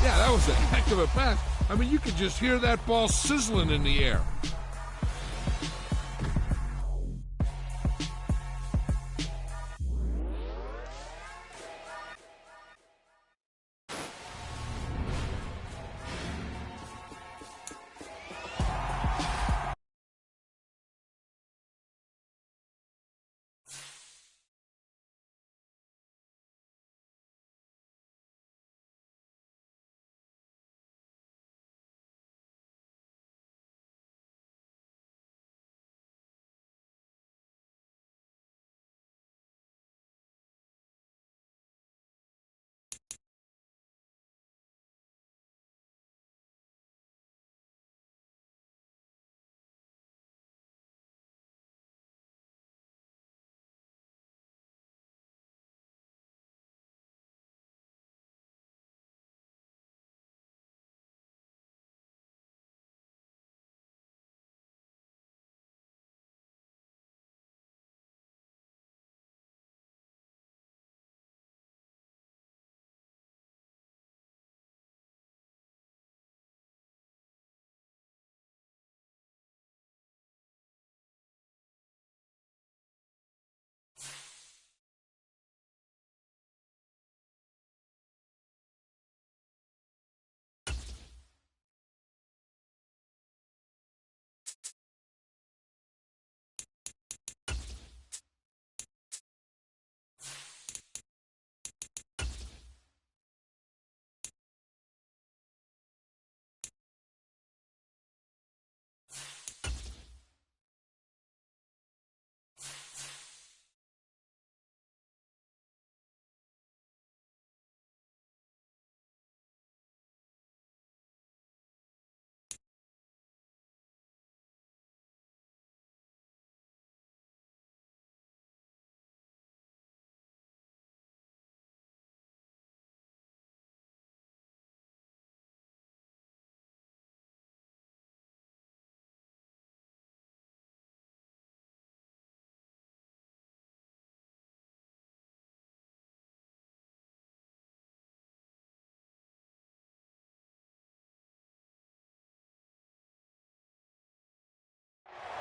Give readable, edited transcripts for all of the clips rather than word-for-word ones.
Yeah, that was a heck of a pass. I mean, you could just hear that ball sizzling in the air.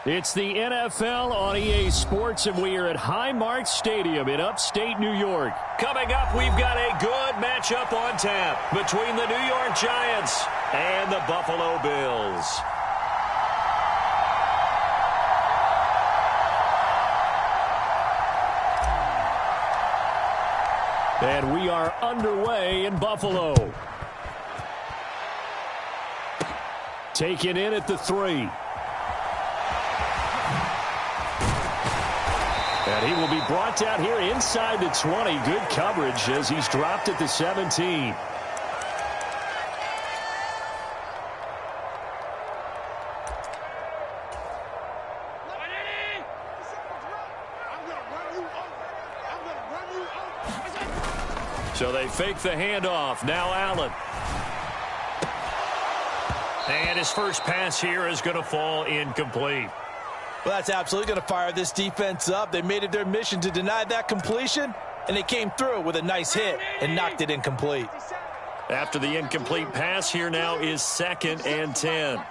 It's the NFL on EA Sports, and we are at Highmark Stadium in upstate New York. Coming up, we've got a good matchup on tap between the New York Giants and the Buffalo Bills. And we are underway in Buffalo. Taken in at the 3. And he will be brought down here inside the 20. Good coverage as he's dropped at the 17. So they fake the handoff. Now Allen. And his first pass here is going to fall incomplete. Well, that's absolutely going to fire this defense up. They made it their mission to deny that completion, and they came through with a nice hit and knocked it incomplete. After the incomplete pass, here now is 2nd and 10.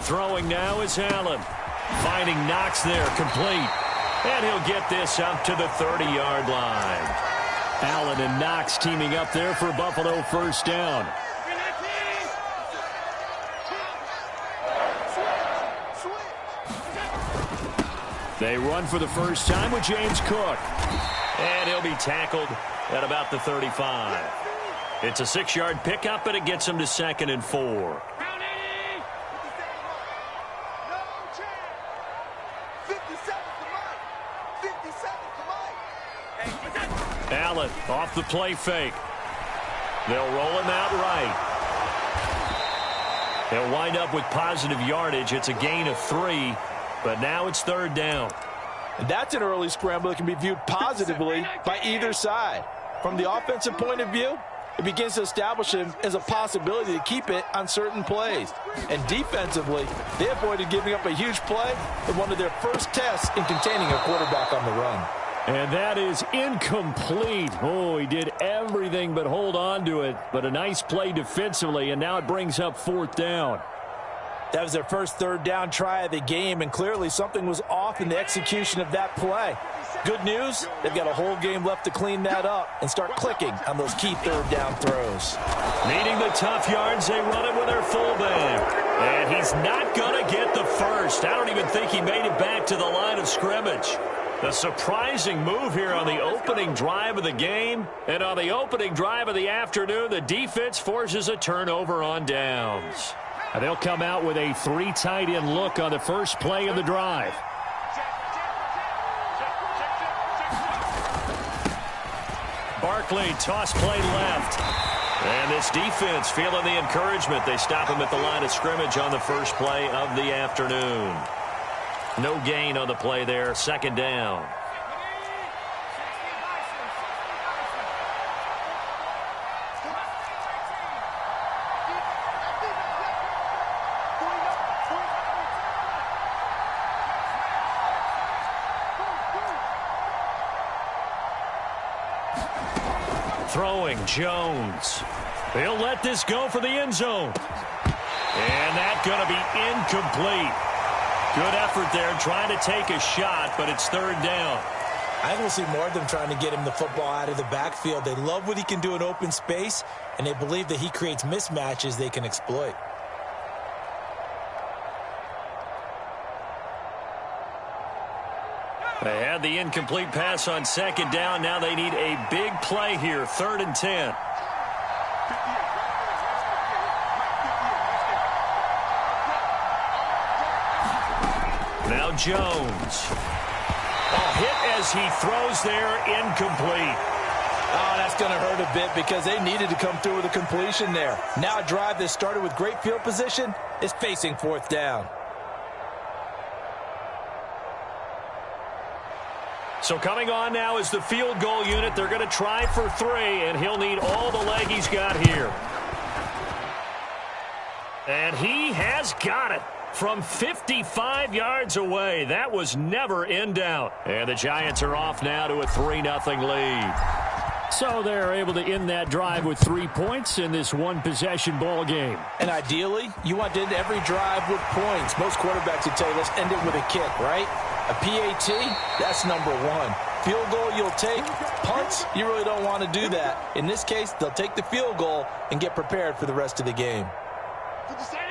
Throwing now is Allen. Finding Knox there, complete. And he'll get this up to the 30-yard line. Allen and Knox teaming up there for Buffalo first down. They run for the first time with James Cook. And he'll be tackled at about the 35. It's a 6-yard pickup, and it gets him to 2nd and 4. Allen off the play fake. They'll roll him out right. They'll wind up with positive yardage. It's a gain of 3, but now it's 3rd down. And that's an early scramble that can be viewed positively by either side. From the offensive point of view, it begins to establish him as a possibility to keep it on certain plays. And defensively, they avoided giving up a huge play in one of their first tests in containing a quarterback on the run. And that is incomplete. Oh, he did everything but hold on to it. But a nice play defensively, and now it brings up 4th down. That was their first 3rd down try of the game, and clearly something was off in the execution of that play. Good news, they've got a whole game left to clean that up and start clicking on those key 3rd down throws. Needing the tough yards, they run it with their fullback. And he's not going to get the first. I don't even think he made it back to the line of scrimmage. A surprising move here on the opening drive of the game. And on the opening drive of the afternoon, the defense forces a turnover on downs. And they'll come out with a 3 tight end look on the first play of the drive. Barkley, toss play left. And this defense feeling the encouragement. They stop him at the line of scrimmage on the first play of the afternoon. No gain on the play there, 2nd down. Throwing, Jones. They'll let this go for the end zone. And that's going to be incomplete. Good effort there, trying to take a shot, but it's 3rd down. I think we'll see more of them trying to get him the football out of the backfield. They love what he can do in open space, and they believe that he creates mismatches they can exploit. They had the incomplete pass on 2nd down. Now they need a big play here, 3rd and 10. Now Jones. Hit as he throws there, incomplete. Oh, that's going to hurt a bit because they needed to come through with a completion there. Now a drive that started with great field position is facing 4th down. So coming on now is the field goal unit. They're going to try for 3, and he'll need all the leg he's got here. And he has got it from 55 yards away. That was never in doubt. And the Giants are off now to a 3-0 lead. So they're able to end that drive with 3 points in this one-possession ball game. And ideally, you want to end every drive with points. Most quarterbacks would tell you, let's end it with a kick, right? A PAT, that's number 1. Field goal you'll take. Punts, you really don't want to do that. In this case, they'll take the field goal and get prepared for the rest of the game.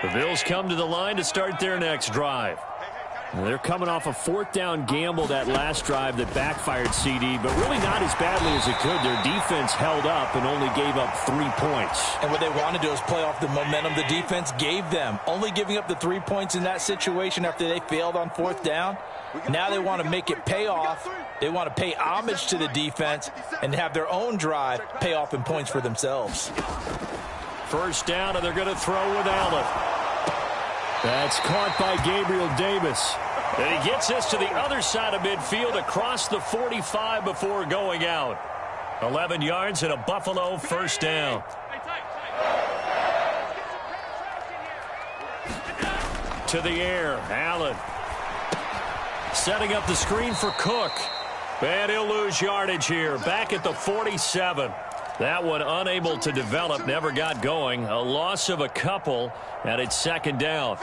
The Bills come to the line to start their next drive. They're coming off a 4th down gamble that last drive that backfired CD, but really not as badly as it could. Their defense held up and only gave up 3 points. And what they want to do is play off the momentum the defense gave them. Only giving up the 3 points in that situation after they failed on 4th down. Now they want to make it pay off. They want to pay homage to the defense and have their own drive pay off in points for themselves. First down, and they're going to throw with Allen. That's caught by Gabriel Davis. And he gets us to the other side of midfield across the 45 before going out. 11 yards and a Buffalo first down. To the air, Allen. Setting up the screen for Cook. And he'll lose yardage here. Back at the 47. That one unable to develop, never got going. A loss of a couple, and it's 2nd down.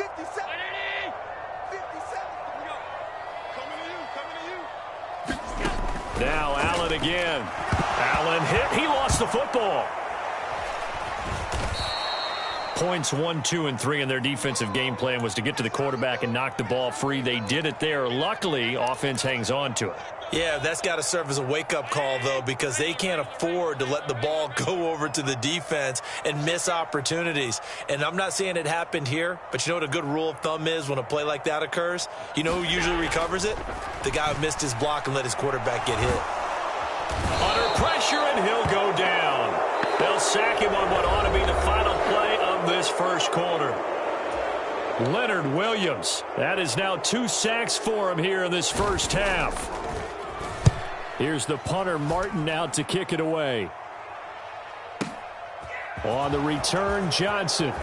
Now Allen again. Allen hit. He lost the football. Points 1, 2, and 3 in their defensive game plan was to get to the quarterback and knock the ball free. They did it there. Luckily, offense hangs on to it. Yeah, that's got to serve as a wake-up call, though, because they can't afford to let the ball go over to the defense and miss opportunities. And I'm not saying it happened here, but you know what a good rule of thumb is when a play like that occurs? You know who usually recovers it? The guy who missed his block and let his quarterback get hit. Under pressure, and he'll go down. They'll sack him on what ought to be the final play of this first quarter. Leonard Williams. That is now 2 sacks for him here in this first half. Here's the punter, Martin, out to kick it away. On the return, Johnson.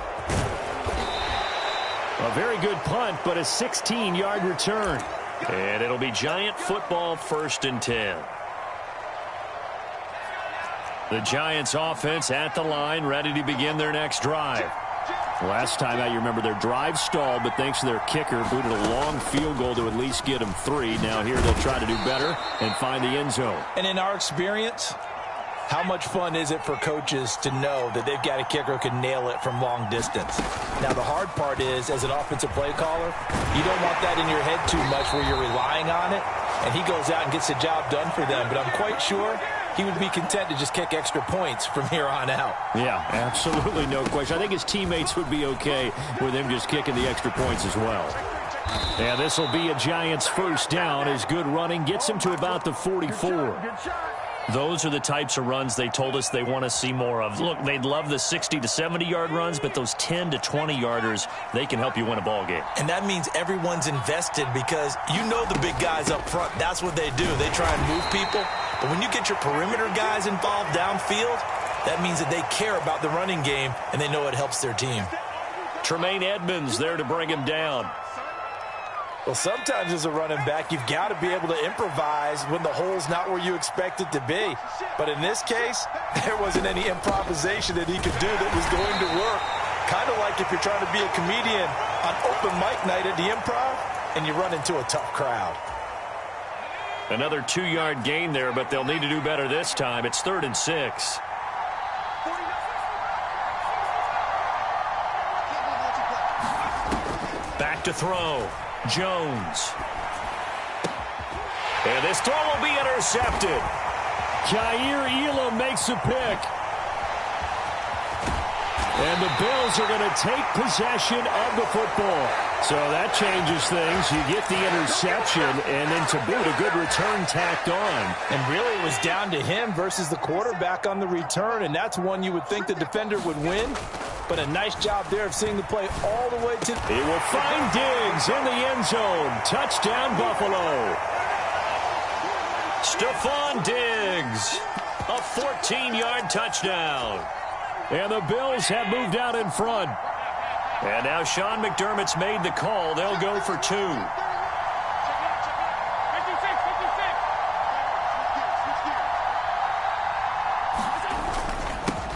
A very good punt, but a 16-yard return. And it'll be Giant football, 1st and 10. The Giants offense at the line, ready to begin their next drive. Last time out, you remember their drive stalled, but thanks to their kicker, booted a long field goal to at least get them 3. Now here they'll try to do better and find the end zone. And in our experience, how much fun is it for coaches to know that they've got a kicker who can nail it from long distance? Now, the hard part is, as an offensive play caller, you don't want that in your head too much where you're relying on it, and he goes out and gets the job done for them. But I'm quite sure he would be content to just kick extra points from here on out. Yeah, absolutely no question. I think his teammates would be okay with him just kicking the extra points as well. And this will be a Giants 1st down as good running gets him to about the 44. Those are the types of runs they told us they want to see more of. Look, they'd love the 60 to 70-yard runs, but those 10 to 20-yarders, they can help you win a ball game. And that means everyone's invested because you know the big guys up front, that's what they do. They try and move people. But when you get your perimeter guys involved downfield, that means that they care about the running game, and they know it helps their team. Tremaine Edmonds there to bring him down. Well, sometimes as a running back, you've got to be able to improvise when the hole's not where you expect it to be. But in this case, there wasn't any improvisation that he could do that was going to work. Kind of like if you're trying to be a comedian on open mic night at the Improv and you run into a tough crowd. Another 2-yard gain there, but they'll need to do better this time. It's 3rd and 6. Back to throw. Jones. And this throw will be intercepted. Jair Elam makes a pick. And the Bills are going to take possession of the football. So that changes things. You get the interception, and then to boot, a good return tacked on. And really it was down to him versus the quarterback on the return, and that's one you would think the defender would win. But a nice job there of seeing the play all the way to... He will find Diggs in the end zone. Touchdown, Buffalo. Stephon Diggs, a 14-yard touchdown. And the Bills have moved out in front. And now Sean McDermott's made the call. They'll go for 2.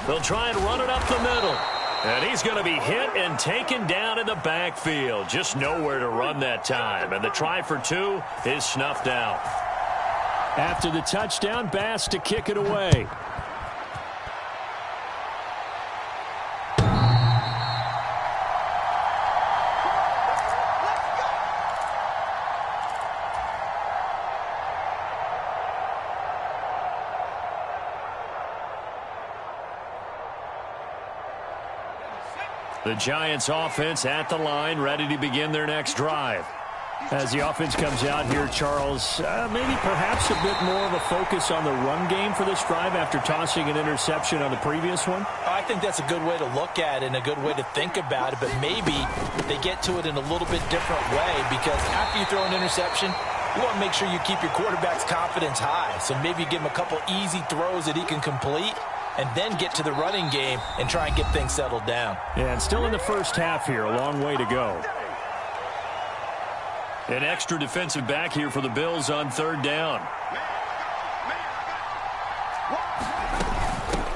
They'll try and run it up the middle. And he's going to be hit and taken down in the backfield. Just nowhere to run that time. And the try for 2 is snuffed out. After the touchdown, Bass to kick it away. The Giants offense at the line, ready to begin their next drive. As the offense comes out here, Charles, maybe perhaps a bit more of a focus on the run game for this drive after tossing an interception on the previous one? I think that's a good way to look at it and a good way to think about it, but maybe they get to it in a little bit different way because after you throw an interception, you want to make sure you keep your quarterback's confidence high. So maybe give him a couple easy throws that he can complete and then get to the running game and try and get things settled down. Yeah, and still in the first half here, a long way to go. An extra defensive back here for the Bills on 3rd down.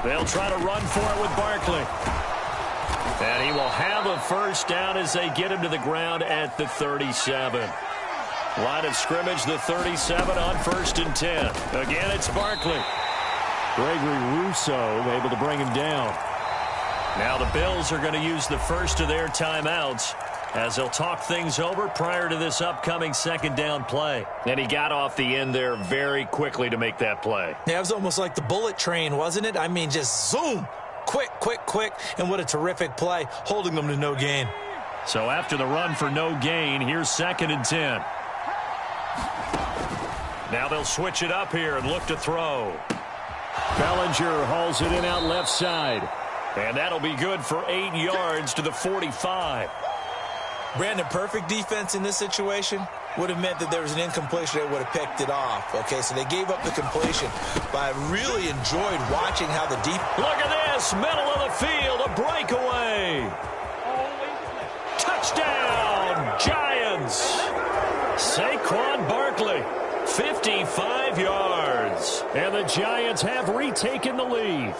They'll try to run for it with Barkley. And he will have a 1st down as they get him to the ground at the 37. Line of scrimmage, the 37 on 1st and 10. Again, it's Barkley. Gregory Rousseau able to bring him down. Now the Bills are going to use the first of their timeouts as they'll talk things over prior to this upcoming 2nd down play. And he got off the end there very quickly to make that play. Yeah, it was almost like the bullet train, wasn't it? I mean, just zoom. Quick, quick, quick. And what a terrific play, holding them to no gain. So after the run for no gain, here's 2nd and 10. Now they'll switch it up here and look to throw. Bellinger hauls it in out left side. And that'll be good for 8 yards to the 45. Brandon, perfect defense in this situation. would have meant that there was an incompletion. They would have picked it off. Okay, so they gave up the completion. But I really enjoyed watching how the deep... Look at this, middle of the field, a breakaway. Touchdown, Giants. Saquon Barkley, 55 yards. And the Giants have retaken the lead.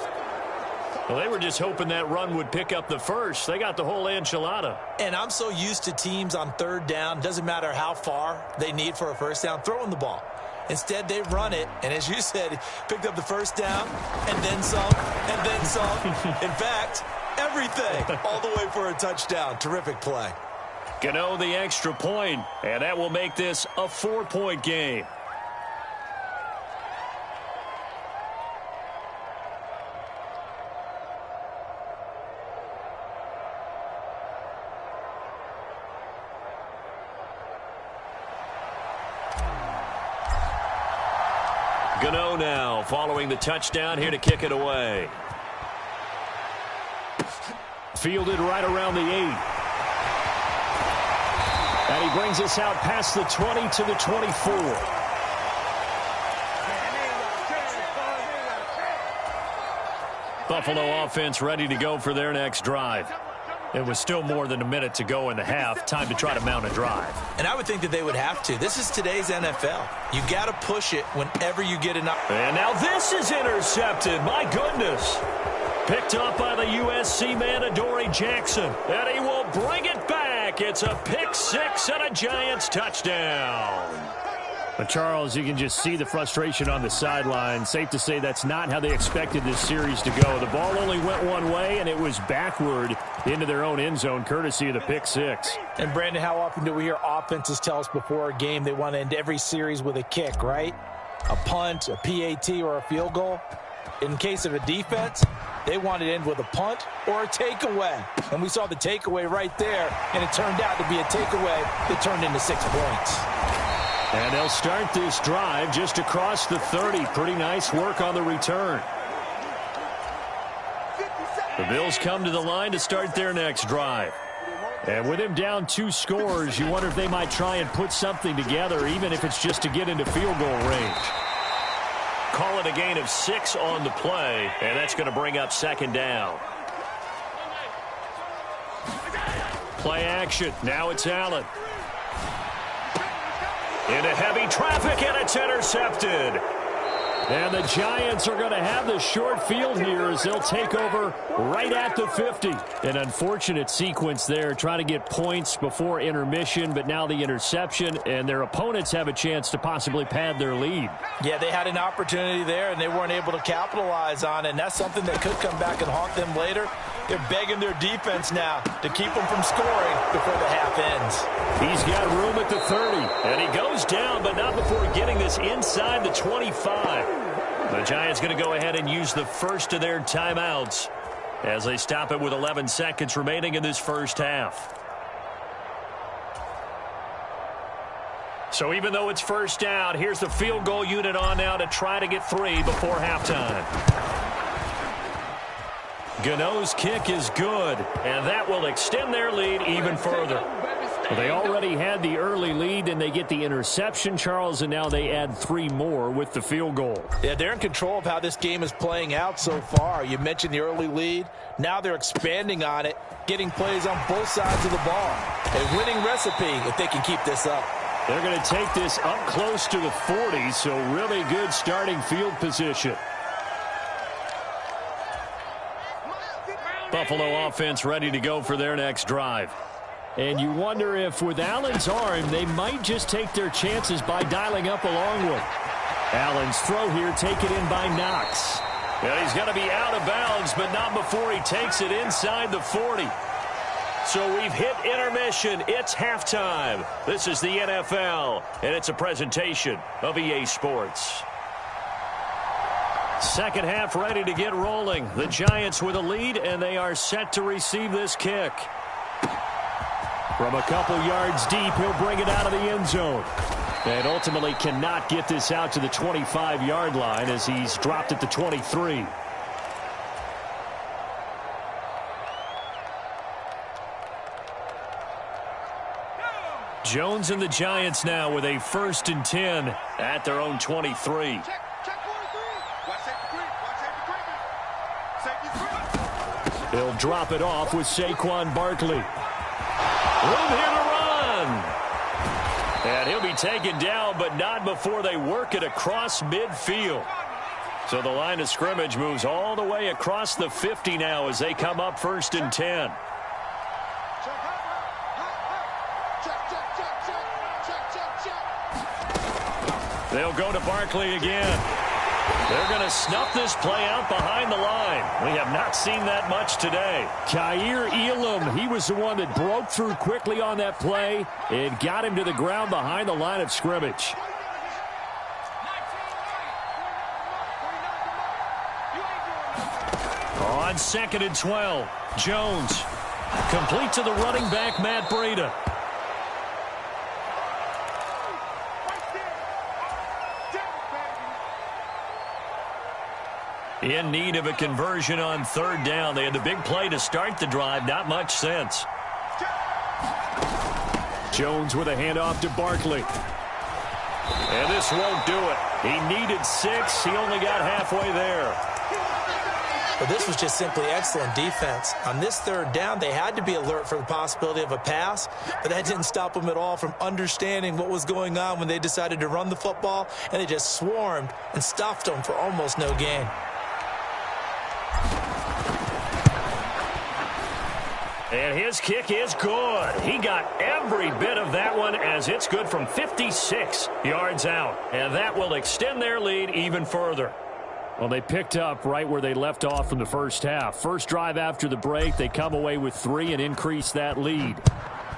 Well, they were just hoping that run would pick up the first. They got the whole enchilada. And I'm so used to teams on third down, doesn't matter how far they need for a first down, throwing the ball. Instead, they run it, and as you said, picked up the first down, and then some, and then some. In fact, everything, all the way for a touchdown. Terrific play. Gano the extra point, and that will make this a 4-point game. Gano now following the touchdown here to kick it away. Fielded right around the 8. And he brings us out past the 20 to the 24. Buffalo offense ready to go for their next drive. It was still more than a minute to go in the half. Time to try to mount a drive. And I would think that they would have to. This is today's NFL. You got to push it whenever you get enough. And now this is intercepted. My goodness. Picked up by the USC man, Adoree Jackson. And he will bring it back. It's a pick six and a Giants touchdown. But Charles, you can just see the frustration on the sideline. Safe to say that's not how they expected this series to go. The ball only went one way, and it was backward into their own end zone, courtesy of the pick six. And, Brandon, how often do we hear offenses tell us before a game they want to end every series with a kick, right? A punt, a PAT, or a field goal. In case of a defense, they want to end with a punt or a takeaway. And we saw the takeaway right there, and it turned out to be a takeaway that turned into 6 points. And they'll start this drive just across the 30. Pretty nice work on the return. The Bills come to the line to start their next drive. And with him down 2 scores, you wonder if they might try and put something together, even if it's just to get into field goal range. Call it a gain of 6 on the play, and that's going to bring up second down. Play action. Now it's Allen. Into heavy traffic, and it's intercepted. And the Giants are going to have the short field here as they'll take over right at the 50. An unfortunate sequence there, trying to get points before intermission, but now the interception, and their opponents have a chance to possibly pad their lead. Yeah, they had an opportunity there, and they weren't able to capitalize on it, and that's something that could come back and haunt them later. They're begging their defense now to keep them from scoring before the half ends. He's got room at the 30, and he goes down, but not before getting this inside the 25. The Giants going to go ahead and use the first of their timeouts as they stop it with 11 seconds remaining in this first half. So even though it's first down, here's the field goal unit on now to try to get 3 before halftime. Gano's kick is good, and that will extend their lead even further. Well, they already had the early lead, and they get the interception, Charles, and now they add 3 more with the field goal. Yeah, they're in control of how this game is playing out so far. You mentioned the early lead. Now they're expanding on it, getting plays on both sides of the ball. A winning recipe if they can keep this up. They're going to take this up close to the 40, so really good starting field position. Buffalo offense ready to go for their next drive. And you wonder if with Allen's arm, they might just take their chances by dialing up a long one. Allen's throw here taken in by Knox. Well, he's going to be out of bounds, but not before he takes it inside the 40. So we've hit intermission. It's halftime. This is the NFL, and it's a presentation of EA Sports. Second half ready to get rolling. The Giants with a lead, and they are set to receive this kick. From a couple yards deep, he'll bring it out of the end zone. And ultimately cannot get this out to the 25-yard line as he's dropped at the 23. Jones and the Giants now with a 1st and 10 at their own 23. He'll drop it off with Saquon Barkley. Room here to run. And he'll be taken down, but not before they work it across midfield. So the line of scrimmage moves all the way across the 50 now as they come up 1st and 10. They'll go to Barkley again. They're going to snuff this play out behind the line. We have not seen that much today. Kaiir Elam, he was the one that broke through quickly on that play and got him to the ground behind the line of scrimmage. On 2nd and 12, Jones complete to the running back, Matt Breida. In need of a conversion on 3rd down. They had the big play to start the drive. Not much sense. Jones with a handoff to Barkley. And this won't do it. He needed 6. He only got halfway there. But this was just simply excellent defense. On this 3rd down, they had to be alert for the possibility of a pass, but that didn't stop them at all from understanding what was going on when they decided to run the football, and they just swarmed and stuffed them for almost no gain. And his kick is good. He got every bit of that one as it's good from 56 yards out. And that will extend their lead even further. Well, they picked up right where they left off from the first half. First drive after the break, they come away with 3 and increase that lead.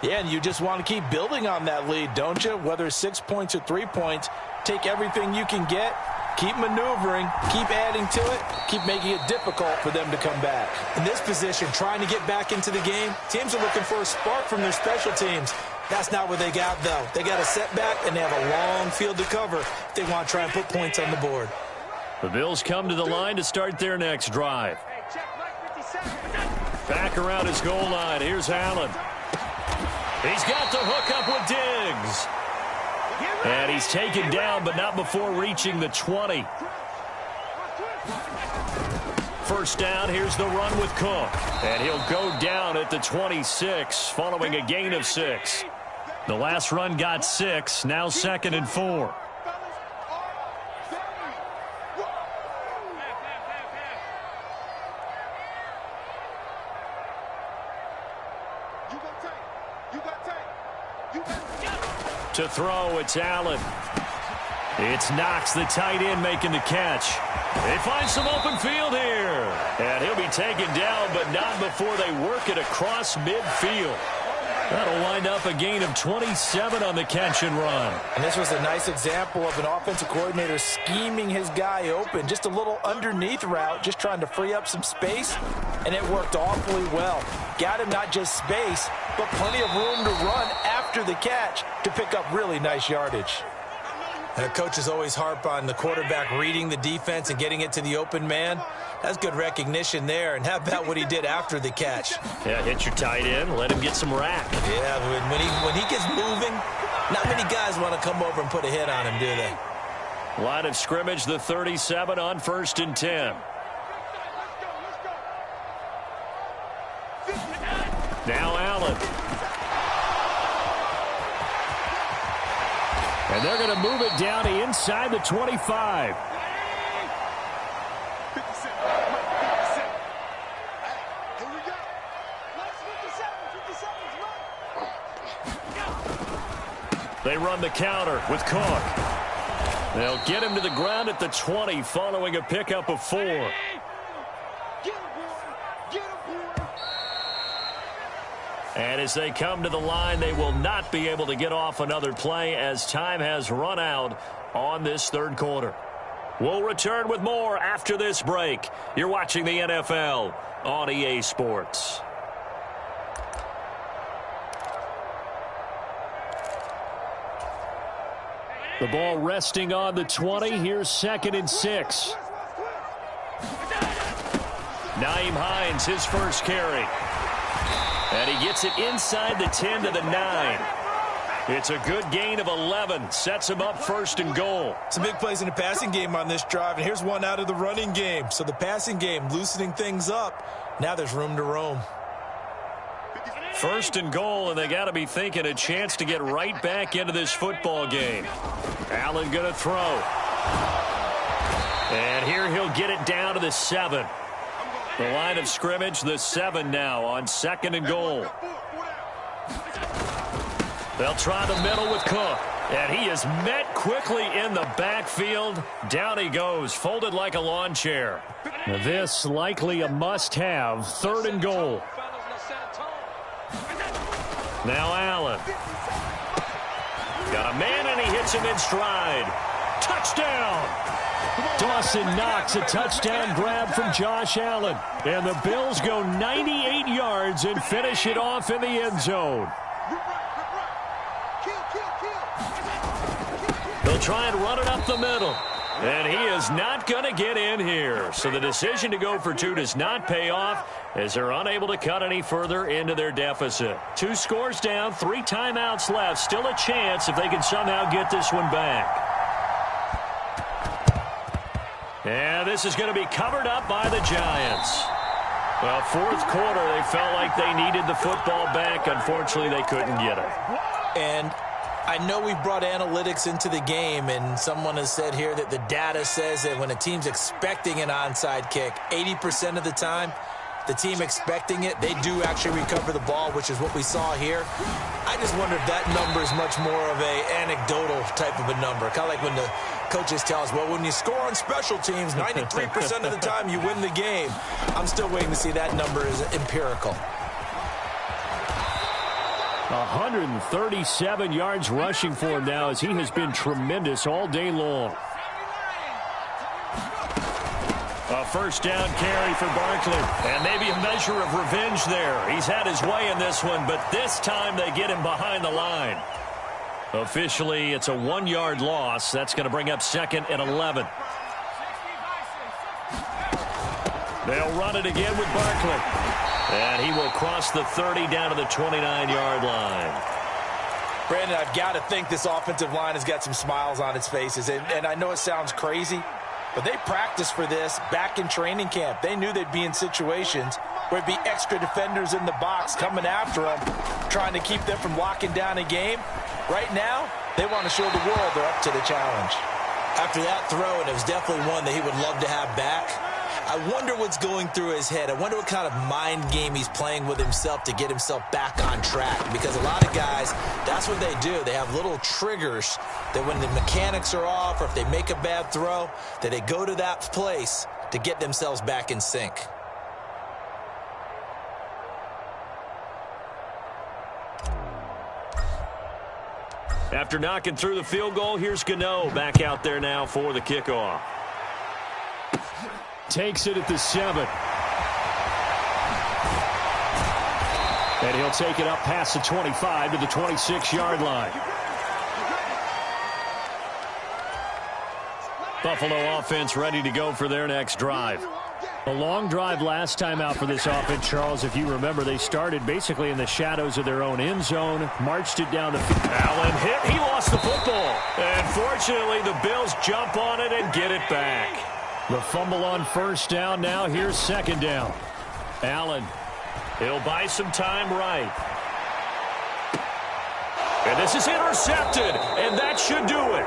Yeah, and you just want to keep building on that lead, don't you? Whether 6 points or 3 points, take everything you can get. Keep maneuvering, keep adding to it, keep making it difficult for them to come back. In this position, trying to get back into the game, teams are looking for a spark from their special teams. That's not what they got, though. They got a setback, and they have a long field to cover if they want to try and put points on the board. The Bills come to the line to start their next drive. Back around his goal line. Here's Allen. He's got the hook up with Diggs. And he's taken down, but not before reaching the 20. First down, here's the run with Cook. And he'll go down at the 26 following a gain of 6. The last run got 6, now 2nd and 4. To throw, it's Allen. It's Knox, the tight end, making the catch. They find some open field here. And he'll be taken down, but not before they work it across midfield. That'll wind up a gain of 27 on the catch and run. And this was a nice example of an offensive coordinator scheming his guy open. Just a little underneath route, just trying to free up some space. And it worked awfully well. Got him not just space, but plenty of room to run after the catch to pick up really nice yardage. And coaches always harp on the quarterback reading the defense and getting it to the open man. That's good recognition there. And how about what he did after the catch? Yeah, hit your tight end, let him get some rack. Yeah, when he gets moving, not many guys want to come over and put a hit on him, do they? Line of scrimmage, the 37 on 1st and 10. Now Allen. And they're going to move it down to inside the 25. They run the counter with Cook. They'll get him to the ground at the 20 following a pickup of 4. And as they come to the line, they will not be able to get off another play as time has run out on this 3rd quarter. We'll return with more after this break. You're watching the NFL on EA Sports. The ball resting on the 20. Here's 2nd and 6. Nyheim Hines, his first carry. And he gets it inside the 10 to the 9. It's a good gain of 11. Sets him up 1st and goal. Some big plays in the passing game on this drive, and here's one out of the running game. So the passing game loosening things up. Now there's room to roam. 1st and goal, and they got to be thinking a chance to get right back into this football game. Allen going to throw. And here he'll get it down to the 7. The line of scrimmage, the 7 now on 2nd and goal. They'll try the middle with Cook. And he is met quickly in the backfield. Down he goes, folded like a lawn chair. This likely a must-have. 3rd and goal. Now Allen. Got a man, and he hits him in stride. Touchdown! Dawson Knox, a touchdown grab from Josh Allen. And the Bills go 98 yards and finish it off in the end zone. They'll try and run it up the middle. And he is not going to get in here. So the decision to go for 2 does not pay off as they're unable to cut any further into their deficit. 2 scores down, 3 timeouts left. Still a chance if they can somehow get this one back. And this is going to be covered up by the Giants. Well, 4th quarter, they felt like they needed the football back. Unfortunately, they couldn't get it. And I know we've brought analytics into the game, and someone has said here that the data says that when a team's expecting an onside kick, 80% of the time, the team expecting it, they do actually recover the ball, which is what we saw here. I just wonder if that number is much more of a anecdotal type of a number. Kind of like when the coaches tell us, well, when you score on special teams, 93% of the time you win the game. I'm still waiting to see that number is empirical. 137 yards rushing for him now as he has been tremendous all day long. A 1st down carry for Barkley. And maybe a measure of revenge there. He's had his way in this one, but this time they get him behind the line. Officially, it's a 1-yard loss. That's going to bring up 2nd and 11. They'll run it again with Barkley. And he will cross the 30 down to the 29-yard line. Brandon, I've got to think this offensive line has got some smiles on its faces. And I know it sounds crazy, but they practiced for this back in training camp. They knew they'd be in situations where there'd be extra defenders in the box coming after them, trying to keep them from locking down a game. Right now, they want to show the world they're up to the challenge. After that throw, and it was definitely one that he would love to have back, I wonder what's going through his head. I wonder what kind of mind game he's playing with himself to get himself back on track. Because a lot of guys, that's what they do. They have little triggers that when the mechanics are off or if they make a bad throw, that they go to that place to get themselves back in sync. After knocking through the field goal, here's Gano back out there now for the kickoff. Takes it at the 7. And he'll take it up past the 25 to the 26-yard line. Buffalo offense ready to go for their next drive. A long drive last time out for this offense, Charles. If you remember, they started basically in the shadows of their own end zone, marched it down the field. Allen hit. He lost the football. And fortunately, the Bills jump on it and get it back. The fumble on 1st down. Now here's 2nd down. Allen. He'll buy some time right. And this is intercepted. And that should do it.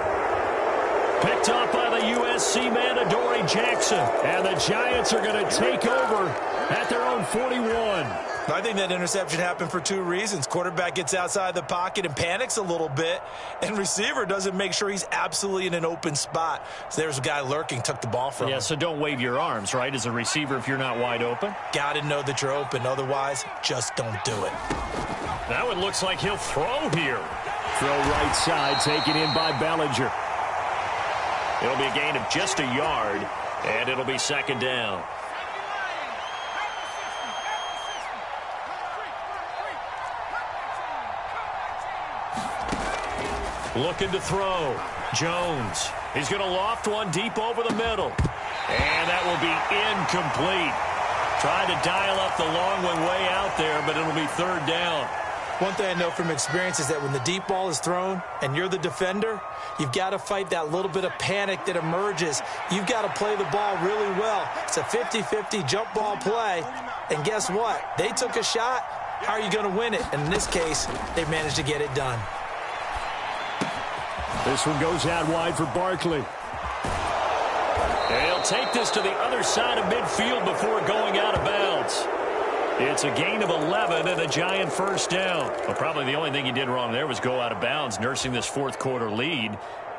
Picked up by the USC man, Adoree Jackson. And the Giants are going to take over at their own 41. I think that interception happened for 2 reasons. Quarterback gets outside the pocket and panics a little bit, and receiver doesn't make sure he's absolutely in an open spot. So there's a guy lurking, took the ball from him. Yeah, so don't wave your arms, right, as a receiver if you're not wide open? Got to know that you're open. Otherwise, just don't do it. That one looks like he'll throw here. Throw right side, taken in by Bellinger. It'll be a gain of just a yard, and it'll be 2nd down. Looking to throw. Jones. He's going to loft one deep over the middle. And that will be incomplete. Trying to dial up the long one way out there, but it'll be 3rd down. One thing I know from experience is that when the deep ball is thrown and you're the defender, you've got to fight that little bit of panic that emerges. You've got to play the ball really well. It's a 50-50 jump ball play. And guess what? They took a shot. How are you going to win it? And in this case, they managed to get it done. This one goes out wide for Barkley. And he'll take this to the other side of midfield before going out of bounds. It's a gain of 11 and a Giant first down. Well, probably the only thing he did wrong there was go out of bounds, nursing this fourth quarter lead.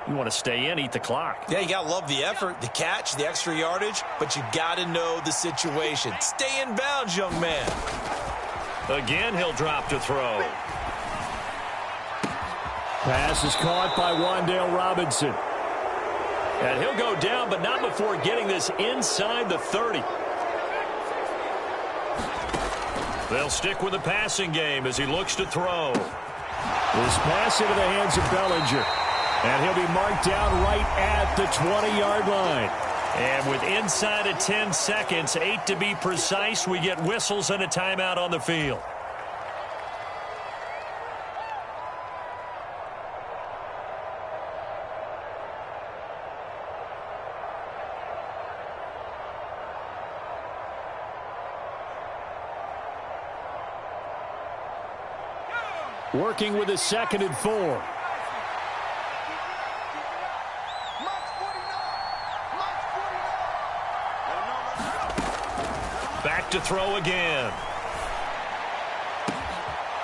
You want to stay in, eat the clock. Yeah, you got to love the effort, the catch, the extra yardage, but you got to know the situation. Stay in bounds, young man. Again, he'll drop to throw. Pass is caught by Wan'Dale Robinson. And he'll go down, but not before getting this inside the 30. They'll stick with the passing game as he looks to throw. This pass into the hands of Bellinger. And he'll be marked down right at the 20-yard line. And with inside of 10 seconds, 8 to be precise, we get whistles and a timeout on the field. Working with a 2nd and 4. Back to throw again.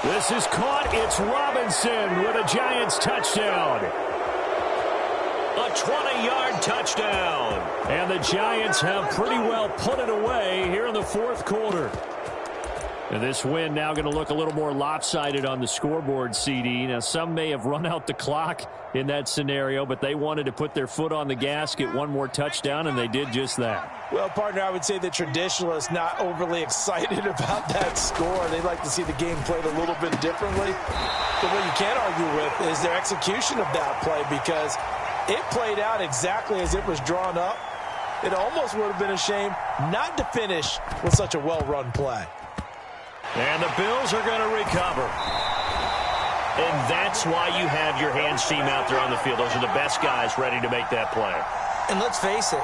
This is caught. It's Robinson with a Giants touchdown. A 20-yard touchdown. And the Giants have pretty well put it away here in the fourth quarter. And this win now going to look a little more lopsided on the scoreboard, CD. Now, some may have run out the clock in that scenario, but they wanted to put their foot on the gas, get one more touchdown, and they did just that. Well, partner, I would say the traditionalists not overly excited about that score. They like to see the game played a little bit differently. But what you can't argue with is their execution of that play, because it played out exactly as it was drawn up. It almost would have been a shame not to finish with such a well-run play. And the Bills are going to recover. And that's why you have your hands team out there on the field. Those are the best guys ready to make that play. And let's face it,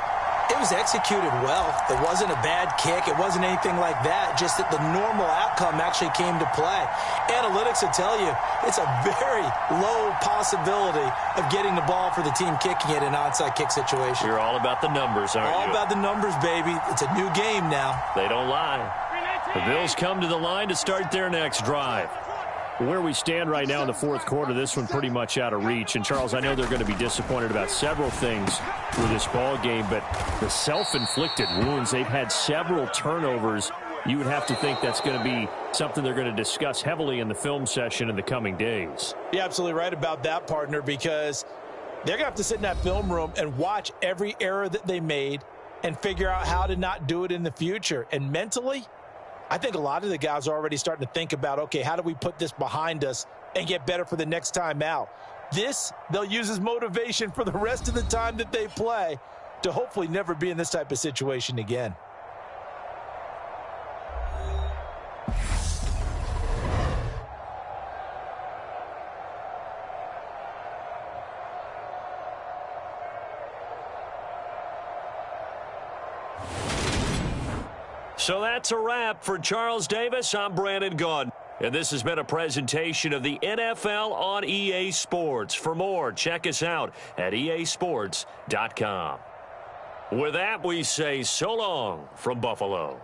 it was executed well. It wasn't a bad kick. It wasn't anything like that. Just that the normal outcome actually came to play. Analytics will tell you it's a very low possibility of getting the ball for the team kicking it in an onside kick situation. You're all about the numbers, aren't you? All about the numbers, baby. It's a new game now. They don't lie. The Bills come to the line to start their next drive. Where we stand right now in the fourth quarter, this one pretty much out of reach. And, Charles, I know they're going to be disappointed about several things with this ball game, but the self-inflicted wounds, they've had several turnovers. You would have to think that's going to be something they're going to discuss heavily in the film session in the coming days. You're absolutely right about that, partner, because they're going to have to sit in that film room and watch every error that they made and figure out how to not do it in the future. And mentally, I think a lot of the guys are already starting to think about, okay, how do we put this behind us and get better for the next time out? This, they'll use as motivation for the rest of the time that they play to hopefully never be in this type of situation again. So that's a wrap for Charles Davis. I'm Brandon Gaudin. And this has been a presentation of the NFL on EA Sports. For more, check us out at easports.com. With that, we say so long from Buffalo.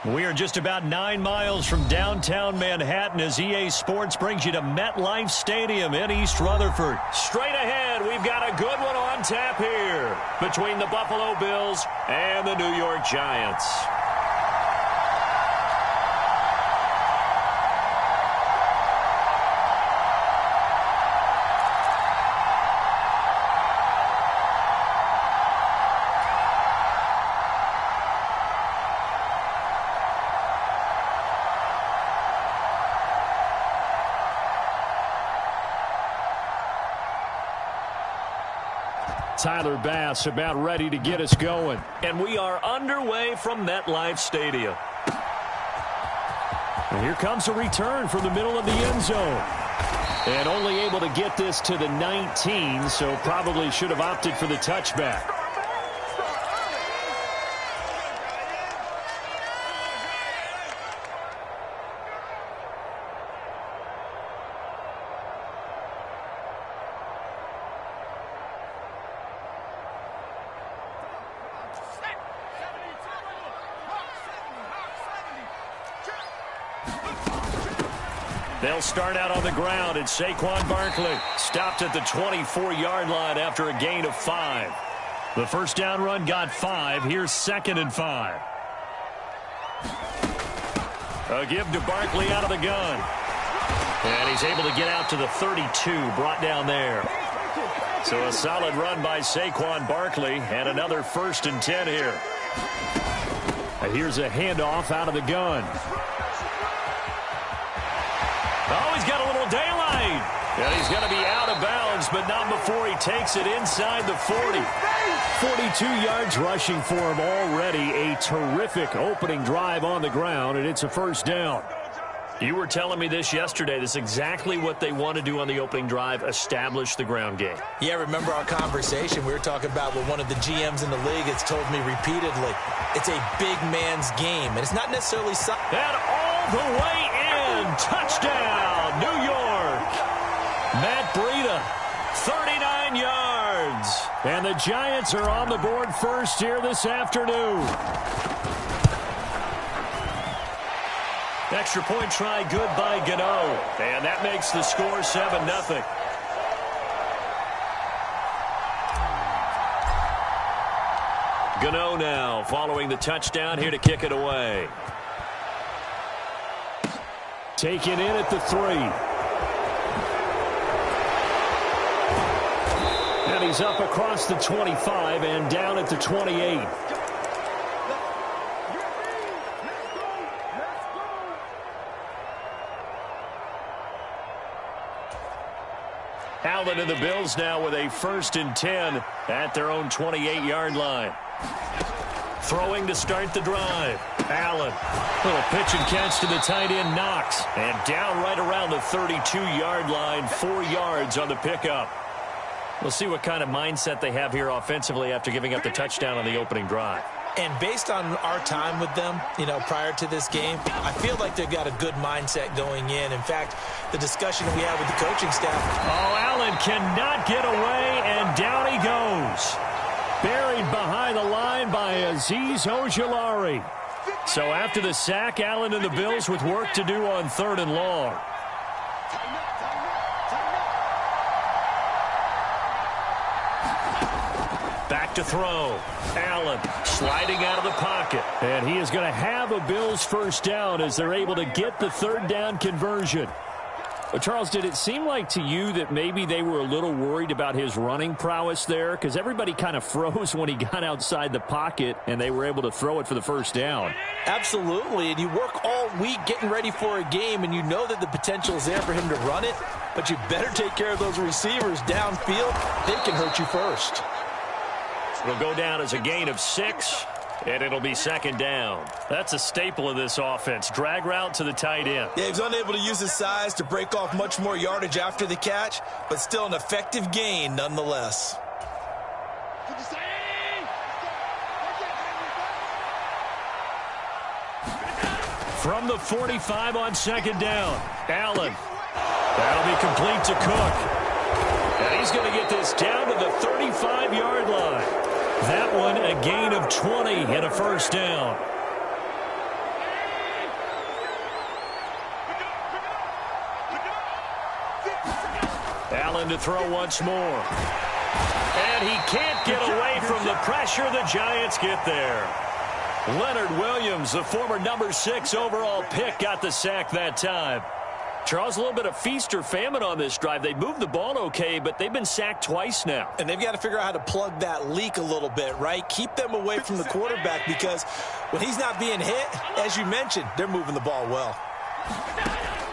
We are just about 9 miles from downtown Manhattan as EA Sports brings you to MetLife Stadium in East Rutherford. Straight ahead, we've got a good one on tap here between the Buffalo Bills and the New York Giants. Tyler Bass about ready to get us going. And we are underway from MetLife Stadium. And here comes a return from the middle of the end zone. And only able to get this to the 19, so probably should have opted for the touchback. They'll start out on the ground, and Saquon Barkley stopped at the 24-yard line after a gain of 5. The first down run got 5. Here's 2nd and 5. A give to Barkley out of the gun. And he's able to get out to the 32, brought down there. So a solid run by Saquon Barkley, and another 1st and 10 here. And here's a handoff out of the gun. Oh, he's got a little daylight. And he's going to be out of bounds, but not before he takes it inside the 40. 42 yards rushing for him already. A terrific opening drive on the ground, and it's a 1st down. You were telling me this yesterday. This is exactly what they want to do on the opening drive, establish the ground game. Yeah, remember our conversation. We were talking about what one of the GMs in the league has told me repeatedly. It's a big man's game, and it's not necessarily... And all the way in. Touchdown, New York. Matt Breida, 39 yards. And the Giants are on the board first here this afternoon. Extra point try good by Gano. And that makes the score 7-0. Gano now following the touchdown here to kick it away. Taken in at the 3. And he's up across the 25 and down at the 28. Allen and the Bills now with a 1st and 10 at their own 28-yard line. Throwing to start the drive. Allen. Little pitch and catch to the tight end, Knox. And down right around the 32-yard line. 4 yards on the pickup. We'll see what kind of mindset they have here offensively after giving up the touchdown on the opening drive. And based on our time with them, prior to this game, I feel like they've got a good mindset going in. In fact, the discussion that we had with the coaching staff. Oh, Allen cannot get away, and down he goes. Buried behind the line by Azeez Ojulari. So after the sack, Allen and the Bills with work to do on 3rd and long. Back to throw. Allen sliding out of the pocket. And he is going to have a Bills 1st down as they're able to get the 3rd down conversion. But Charles, did it seem like to you that maybe they were a little worried about his running prowess there? Because everybody kind of froze when he got outside the pocket, and they were able to throw it for the 1st down. Absolutely, and you work all week getting ready for a game, and you know that the potential is there for him to run it, but you better take care of those receivers downfield. They can hurt you first. It'll go down as a gain of 6, and it'll be 2nd down. That's a staple of this offense. Drag route to the tight end. Yeah, he was unable to use his size to break off much more yardage after the catch, but still an effective gain nonetheless. From the 45 on 2nd down, Allen. That'll be complete to Cook. And he's going to get this down to the 35-yard line. That one a gain of 20 and a 1st down. Allen to throw once more. And he can't get away from the pressure. The Giants get there. Leonard Williams, the former number 6 overall pick, got the sack that time. Charles, a little bit of feast or famine on this drive. They moved the ball okay, but they've been sacked twice now. And they've got to figure out how to plug that leak a little bit, right? Keep them away from the quarterback, because when he's not being hit, as you mentioned, they're moving the ball well.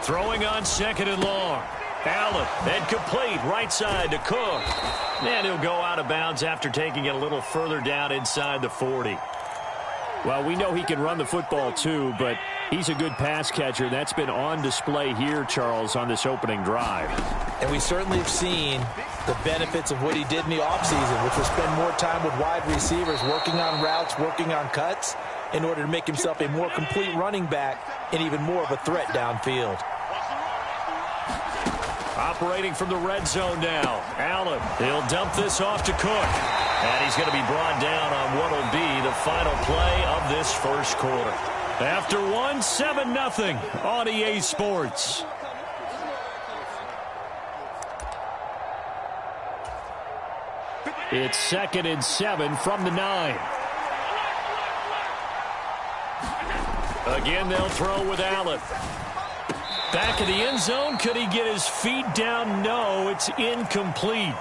Throwing on 2nd and long. Allen, then complete, right side to Cook. And he'll go out of bounds after taking it a little further down inside the 40. Well, we know he can run the football too, but he's a good pass catcher. That's been on display here, Charles, on this opening drive. And we certainly have seen the benefits of what he did in the offseason, which was spend more time with wide receivers, working on routes, working on cuts, in order to make himself a more complete running back and even more of a threat downfield. Operating from the red zone now. Allen, he'll dump this off to Cook. And he's going to be brought down on what will be the final play of this first quarter. After one, 7-0 on EA Sports. It's 2nd and 7 from the 9. Again, they'll throw with Allen. Back of the end zone. Could he get his feet down? No, it's incomplete.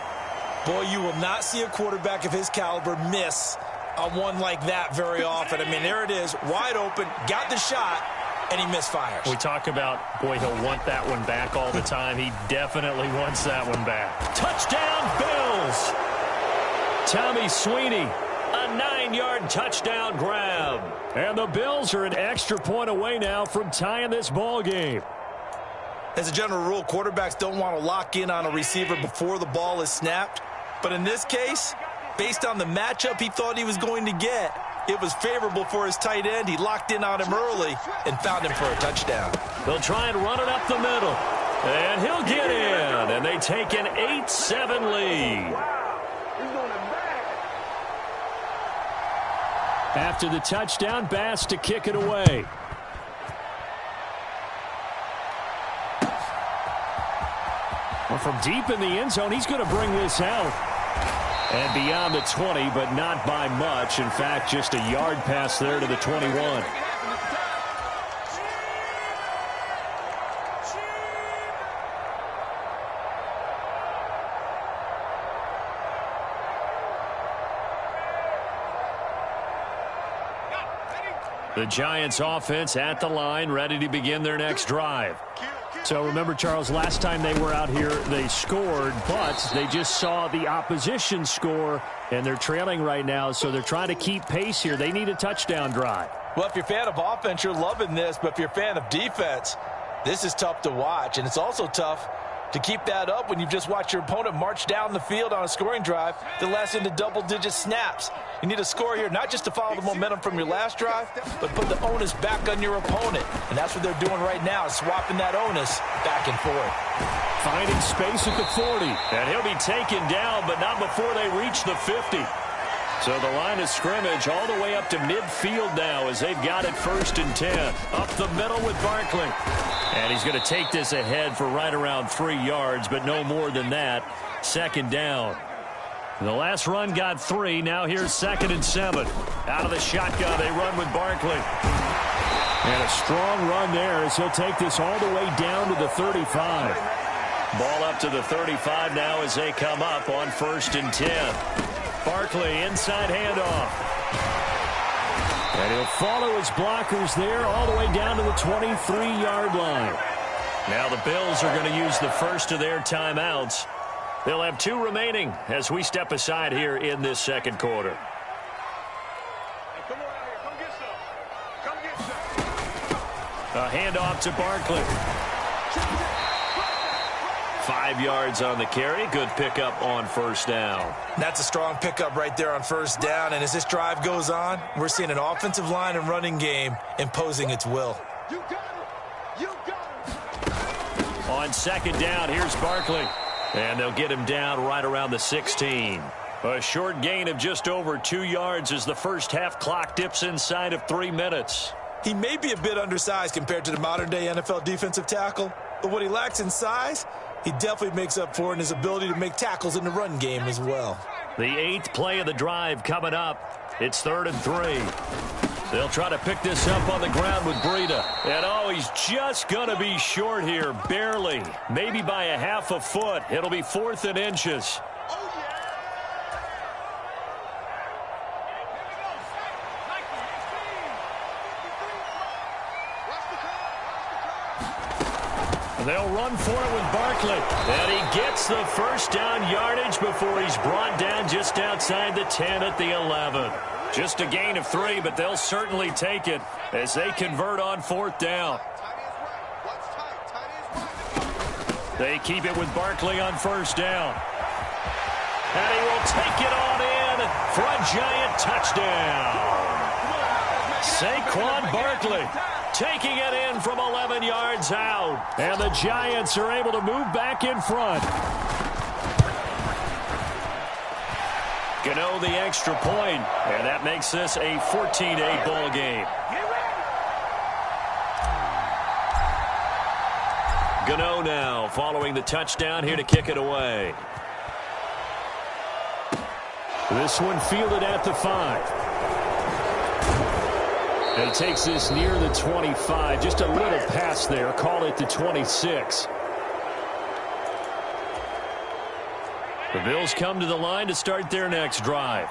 Boy, you will not see a quarterback of his caliber miss on one like that very often. I mean, there it is, wide open, got the shot, and he misfires. We talk about, boy, he'll want that one back all the time. He definitely wants that one back. Touchdown, Bills! Tommy Sweeney, a 9-yard touchdown grab. And the Bills are an extra point away now from tying this ball game. As a general rule, quarterbacks don't want to lock in on a receiver before the ball is snapped. But in this case, based on the matchup he thought he was going to get, it was favorable for his tight end. He locked in on him early and found him for a touchdown. They'll try and run it up the middle. And he'll get in. And they take an 8-7 lead. After the touchdown, Bass to kick it away. Well, from deep in the end zone, he's going to bring this out. And beyond the 20, but not by much. In fact, just a yard pass there to the 21. The Giants offense at the line, ready to begin their next drive. So remember, Charles, last time they were out here, they scored, but they just saw the opposition score, and they're trailing right now, so they're trying to keep pace here. They need a touchdown drive. Well, if you're a fan of offense, you're loving this, but if you're a fan of defense, this is tough to watch, and it's also tough to keep that up when you've just watched your opponent march down the field on a scoring drive that lasts into double-digit snaps. You need a score here, not just to follow the momentum from your last drive, but put the onus back on your opponent. And that's what they're doing right now, swapping that onus back and forth. Finding space at the 40. And he'll be taken down, but not before they reach the 50. So the line of scrimmage all the way up to midfield now as they've got it 1st and 10. Up the middle with Barkley. And he's going to take this ahead for right around 3 yards, but no more than that. 2nd down. The last run got 3. Now here's 2nd and 7. Out of the shotgun, they run with Barkley. And a strong run there as he'll take this all the way down to the 35. Ball up to the 35 now as they come up on 1st and 10. Barkley, inside handoff. And he'll follow his blockers there all the way down to the 23-yard line. Now the Bills are going to use the first of their timeouts. They'll have 2 remaining as we step aside here in this 2nd quarter. A handoff to Barkley. 5 yards on the carry. Good pickup on 1st down. That's a strong pickup right there on 1st down. And as this drive goes on, we're seeing an offensive line and running game imposing its will. On 2nd down, here's Barkley. And they'll get him down right around the 16. A short gain of just over 2 yards as the first half clock dips inside of 3 minutes. He may be a bit undersized compared to the modern-day NFL defensive tackle, but what he lacks in size, He definitely makes up for it in his ability to make tackles in the run game as well. The 8th play of the drive coming up. It's 3rd and 3. They'll try to pick this up on the ground with Breida. And, oh, he's just going to be short here, barely. Maybe by a half a foot. It'll be 4th and inches. They'll run for it with Barkley. And he gets the first down yardage before he's brought down just outside the 10 at the 11. Just a gain of 3, but they'll certainly take it as they convert on 4th down. They keep it with Barkley on 1st down. And he will take it on in for a giant touchdown. Saquon Barkley taking it in from 11 yards out. And the Giants are able to move back in front. Gano the extra point, and that makes this a 14-8 ball game. Gano now following the touchdown here to kick it away. This one fielded at the 5. And he takes this near the 25. Just a little pass there. Call it the 26. The Bills come to the line to start their next drive.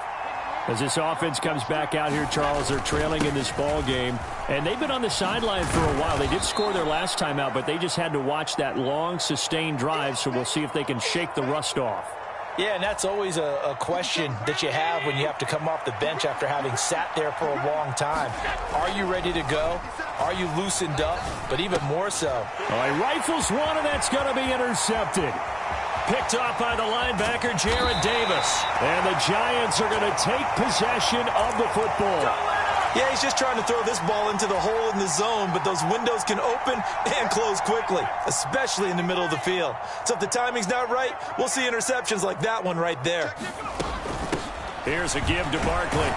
As this offense comes back out here, Charles, they're trailing in this ball game. And they've been on the sideline for a while. They did score their last time out, but they just had to watch that long, sustained drive. So we'll see if they can shake the rust off. Yeah, and that's always a question that you have when you have to come off the bench after having sat there for a long time. Are you ready to go? Are you loosened up? But even more so. All right, rifles one, and that's going to be intercepted. Picked off by the linebacker, Jared Davis. And the Giants are going to take possession of the football. Yeah, he's just trying to throw this ball into the hole in the zone, but those windows can open and close quickly, especially in the middle of the field. So if the timing's not right, we'll see interceptions like that one right there. Here's a give to Barkley.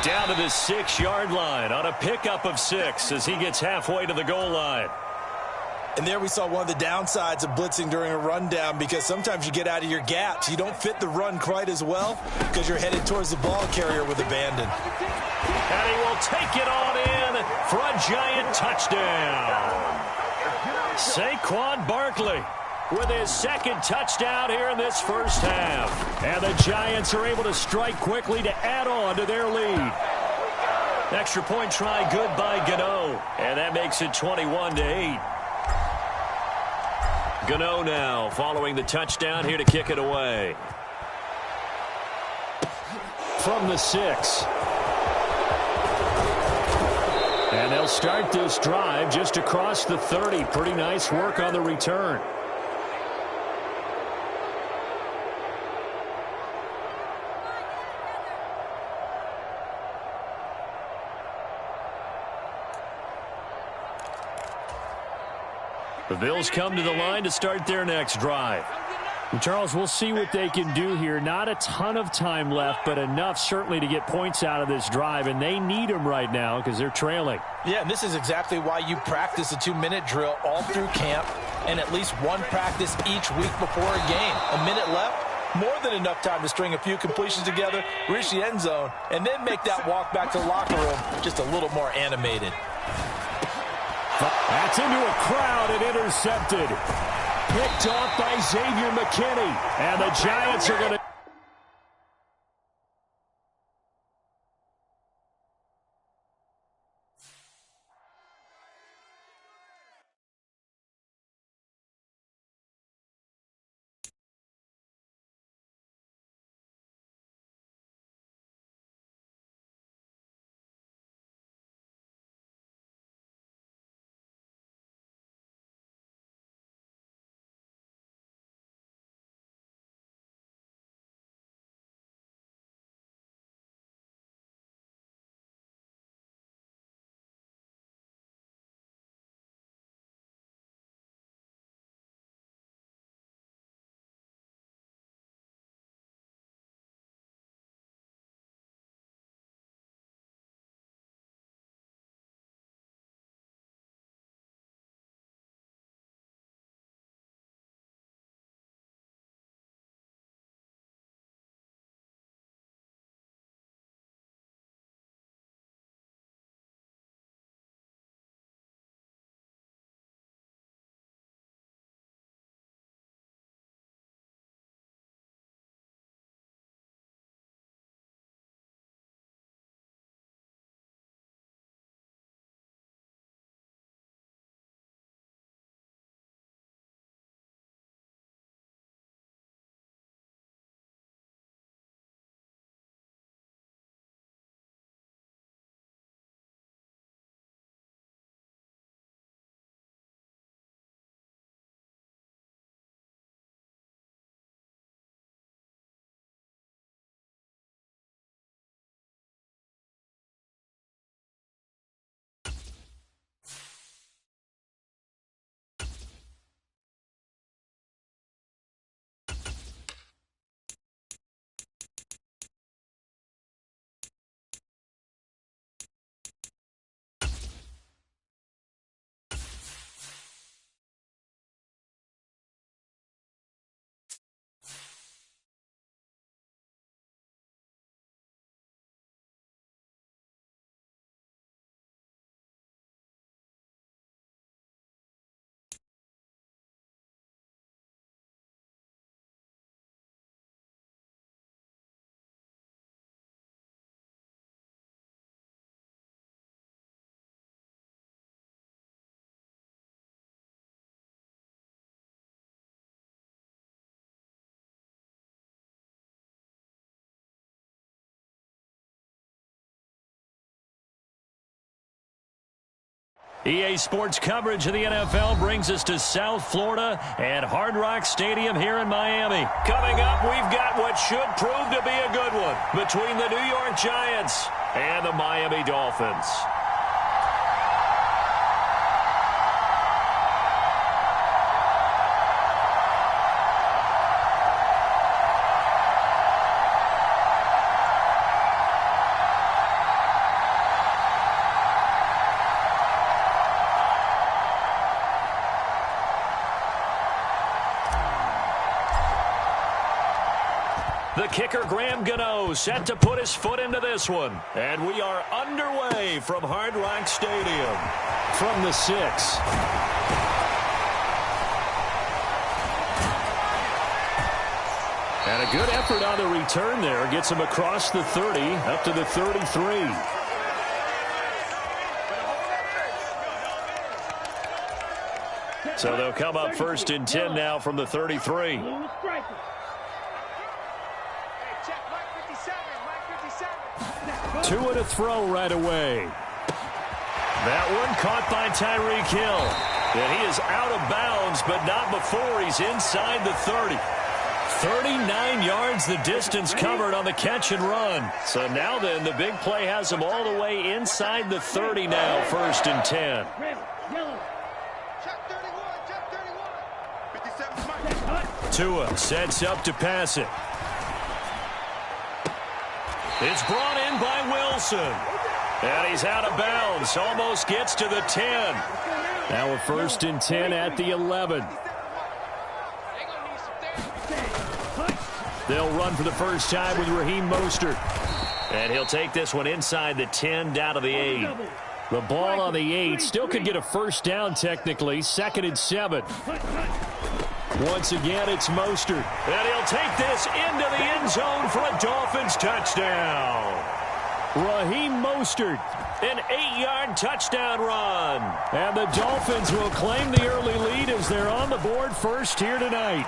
Down to the 6-yard line on a pickup of 6 as he gets halfway to the goal line. And there we saw one of the downsides of blitzing during a rundown, because sometimes you get out of your gaps. You don't fit the run quite as well because you're headed towards the ball carrier with abandon. And he will take it on in for a giant touchdown. Saquon Barkley with his 2nd touchdown here in this first half. And the Giants are able to strike quickly to add on to their lead. Extra point try good by Gano. And that makes it 21-8. Gano now following the touchdown here to kick it away. From the 6. And they'll start this drive just across the 30. Pretty nice work on the return. The Bills come to the line to start their next drive. And Charles, we'll see what they can do here. Not a ton of time left, but enough certainly to get points out of this drive, and they need them right now because they're trailing. Yeah, and this is exactly why you practice a 2-minute drill all through camp and at least one practice each week before a game. A minute left, more than enough time to string a few completions together, reach the end zone, and then make that walk back to the locker room just a little more animated. That's into a crowd and intercepted. Picked off by Xavier McKinney. And the Giants are going to EA Sports coverage of the NFL brings us to South Florida and Hard Rock Stadium here in Miami. Coming up, we've got what should prove to be a good one between the New York Giants and the Miami Dolphins. The kicker, Graham Gano, set to put his foot into this one. And we are underway from Hard Rock Stadium. From the 6. And a good effort on the return there. Gets him across the 30, up to the 33. So they'll come up 1st and 10 now from the 33. Two and a throw right away. That one caught by Tyreek Hill. And he is out of bounds, but not before he's inside the 30. 39 yards the distance covered on the catch and run. So now then, the big play has him all the way inside the 30 now, 1st and 10. Tua sets up to pass it. It's brought in by Wilson. And he's out of bounds. Almost gets to the 10. Now a 1st and 10 at the 11. They'll run for the first time with Raheem Mostert. And he'll take this one inside the 10 down to the 8. The ball on the 8 still could get a first down technically. 2nd and 7. Once again, it's Mostert. And he'll take this into the end zone for a Dolphins touchdown. Raheem Mostert, an 8-yard touchdown run. And the Dolphins will claim the early lead as they're on the board first here tonight.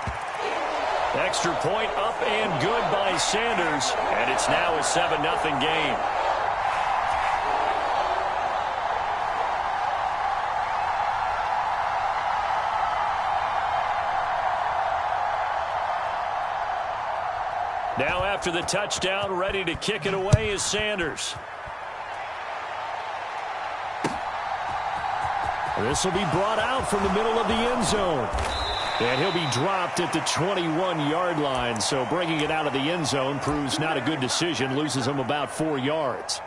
Extra point up and good by Sanders. And it's now a 7-0 game. Now after the touchdown, ready to kick it away is Sanders. This will be brought out from the middle of the end zone. And he'll be dropped at the 21-yard line. So bringing it out of the end zone proves not a good decision. Loses him about 4 yards.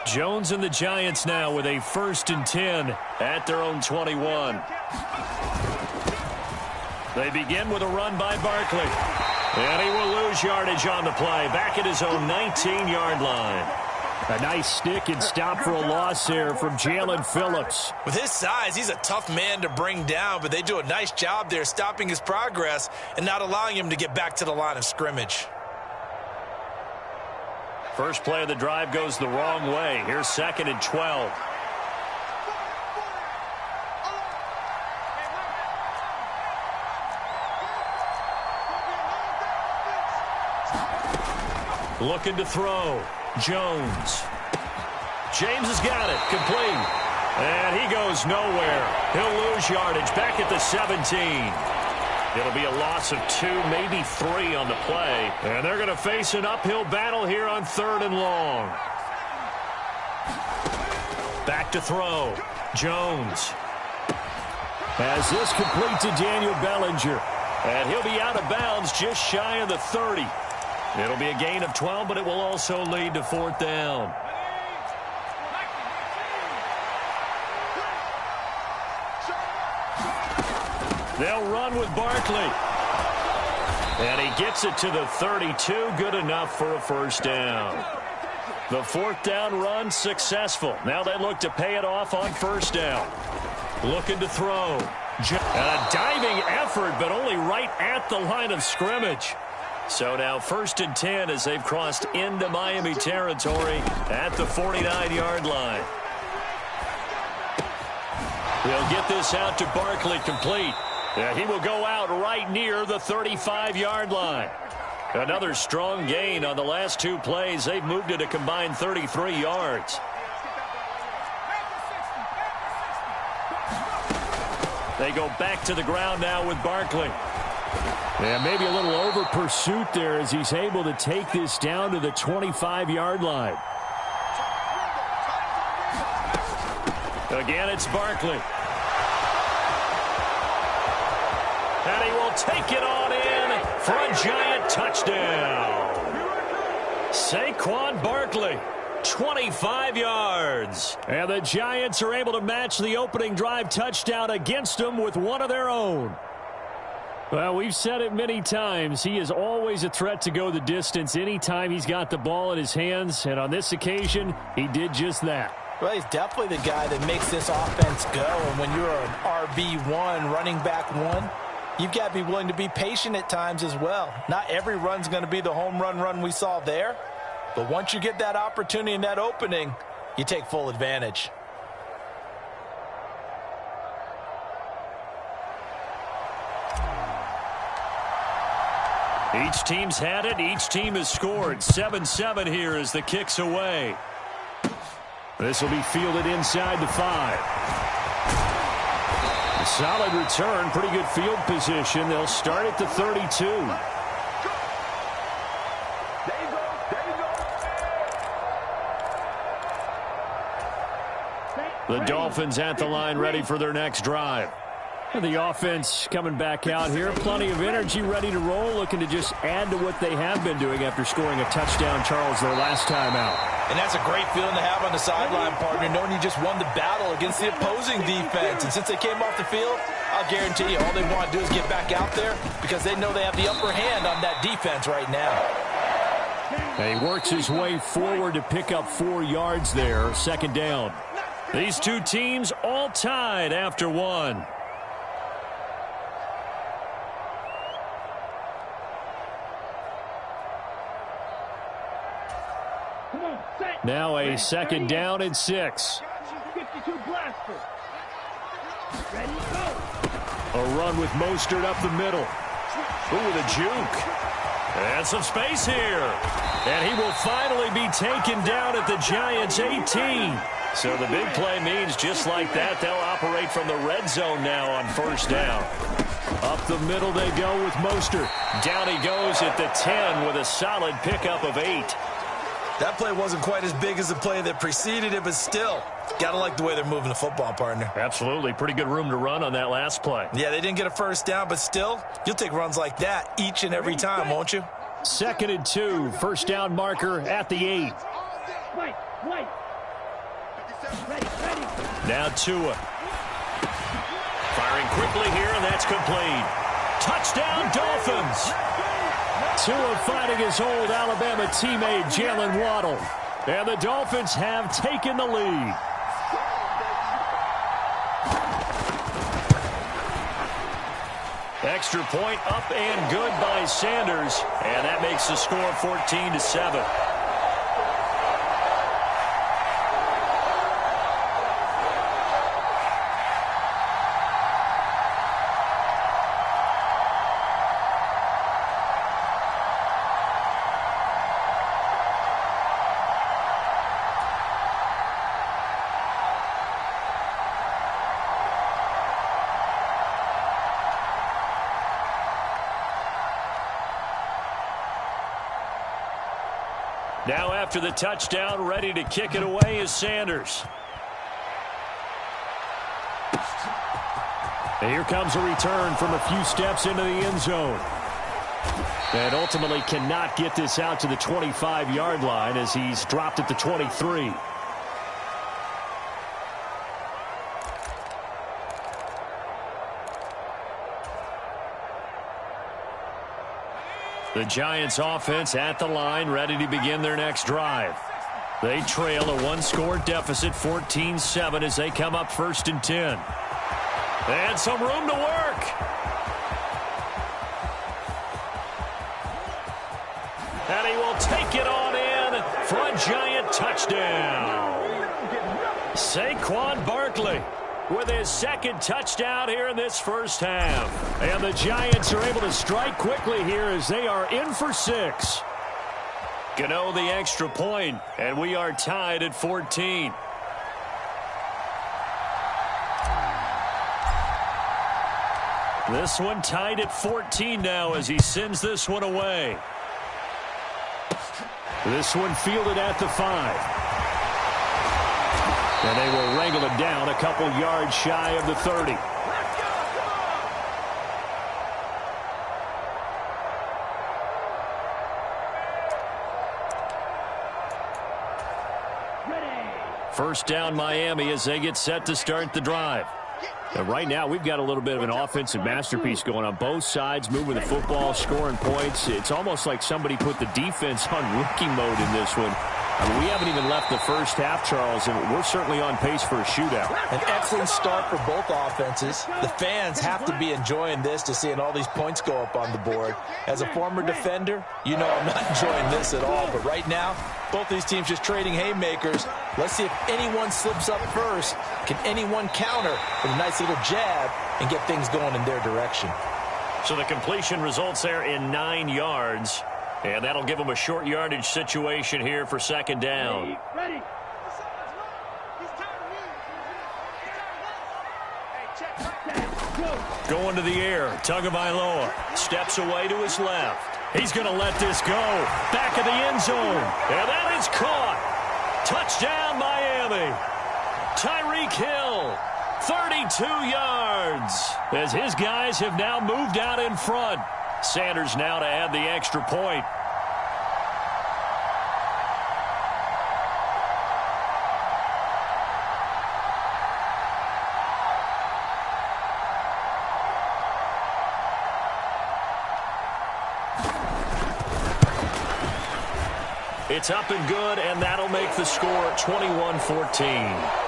Jones and the Giants now with a 1st and 10 at their own 21. They begin with a run by Barkley. And he will lose yardage on the play. Back at his own 19-yard line. A nice stick and stop for a loss there from Jalen Phillips. With his size, he's a tough man to bring down, but they do a nice job there stopping his progress and not allowing him to get back to the line of scrimmage. First play of the drive goes the wrong way. Here's 2nd and 12. Looking to throw. Jones. James has got it. Complete. And he goes nowhere. He'll lose yardage back at the 17. It'll be a loss of 2, maybe 3 on the play. And they're going to face an uphill battle here on 3rd and long. Back to throw. Jones. As this complete to Daniel Bellinger. And he'll be out of bounds just shy of the 30. It'll be a gain of 12, but it will also lead to 4th down. They'll run with Barkley. And he gets it to the 32. Good enough for a first down. The 4th down run successful. Now they look to pay it off on 1st down. Looking to throw. And a diving effort, but only right at the line of scrimmage. So now 1st and 10 as they've crossed into Miami territory at the 49-yard line. They'll get this out to Barkley, complete. He will go out right near the 35-yard line. Another strong gain on the last 2 plays. They've moved it a combined 33 yards. They go back to the ground now with Barkley. Yeah, maybe a little over pursuit there as he's able to take this down to the 25-yard line. Again, it's Barkley. And he will take it on in for a giant touchdown. Saquon Barkley, 25 yards. And the Giants are able to match the opening drive touchdown against them with one of their own. Well, we've said it many times. He is always a threat to go the distance anytime he's got the ball in his hands. And on this occasion, he did just that. Well, he's definitely the guy that makes this offense go. And when you're an RB1, running back 1, you've got to be willing to be patient at times as well. Not every run's going to be the home run we saw there. But once you get that opportunity and that opening, you take full advantage. Each team's had it. Each team has scored. 7-7 here as the kick's away. This will be fielded inside the 5. A solid return. Pretty good field position. They'll start at the 32. The Dolphins at the line ready for their next drive. The offense coming back out here. Plenty of energy, ready to roll, looking to just add to what they have been doing after scoring a touchdown, Charles, their last time out. And that's a great feeling to have on the sideline, partner, knowing you just won the battle against the opposing defense. And since they came off the field, I'll guarantee you all they want to do is get back out there because they know they have the upper hand on that defense right now. And he works his way forward to pick up 4 yards there, 2nd down. These two teams all tied after 1. Now a 2nd down and 6. A run with Mostert up the middle. Ooh, the juke. And some space here. And he will finally be taken down at the Giants' 18. So the big play means just like that, they'll operate from the red zone now on 1st down. Up the middle they go with Mostert. Down he goes at the 10 with a solid pickup of 8. That play wasn't quite as big as the play that preceded it, but still, got to like the way they're moving the football, partner. Absolutely. Pretty good room to run on that last play. Yeah, they didn't get a 1st down, but still, you'll take runs like that each and every time, won't you? 2nd and 2. 1st down marker at the 8. Now Tua. Firing quickly here, and that's complete. Touchdown, Dolphins. Tua fighting his old Alabama teammate, Jalen Waddle. And the Dolphins have taken the lead. Extra point up and good by Sanders. And that makes the score 14-7. Now after the touchdown, ready to kick it away is Sanders. And here comes a return from a few steps into the end zone. And ultimately cannot get this out to the 25-yard line as he's dropped at the 23. The Giants offense at the line, ready to begin their next drive. They trail a 1-score deficit, 14-7, as they come up 1st and 10. And some room to work. And he will take it on in for a giant touchdown. Saquon Barkley with his second touchdown here in this first half. And the Giants are able to strike quickly here as they are in for 6. Gano the extra point, and we are tied at 14. This one tied at 14 now as he sends this one away. This one fielded at the 5. And they will wrangle it down a couple yards shy of the 30. First down Miami as they get set to start the drive. And right now, we've got a little bit of an offensive masterpiece going on both sides, moving the football, scoring points. It's almost like somebody put the defense on rookie mode in this one. I mean, we haven't even left the first half, Charles, and we're certainly on pace for a shootout. An excellent start for both offenses. The fans have to be enjoying this to seeing all these points go up on the board. As a former defender, you know I'm not enjoying this at all. But right now, both these teams just trading haymakers. Let's see if anyone slips up first. Can anyone counter with a nice little jab and get things going in their direction? So the completion results there in 9 yards. And that'll give them a short yardage situation here for second down. Ready. Going to the air. Tagovailoa steps away to his left. He's going to let this go. Back of the end zone. And that is caught. Touchdown, Miami. Tyreek Hill, 32 yards. As his guys have now moved out in front. Sanders now to add the extra point. It's up and good, and that'll make the score 21-14.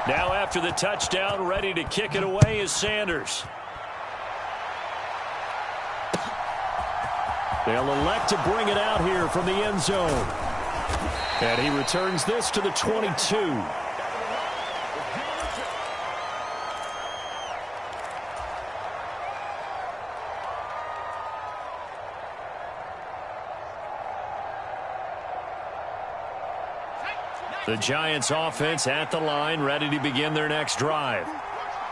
Now after the touchdown, ready to kick it away is Sanders. They'll elect to bring it out here from the end zone. And he returns this to the 22. The Giants offense at the line, ready to begin their next drive.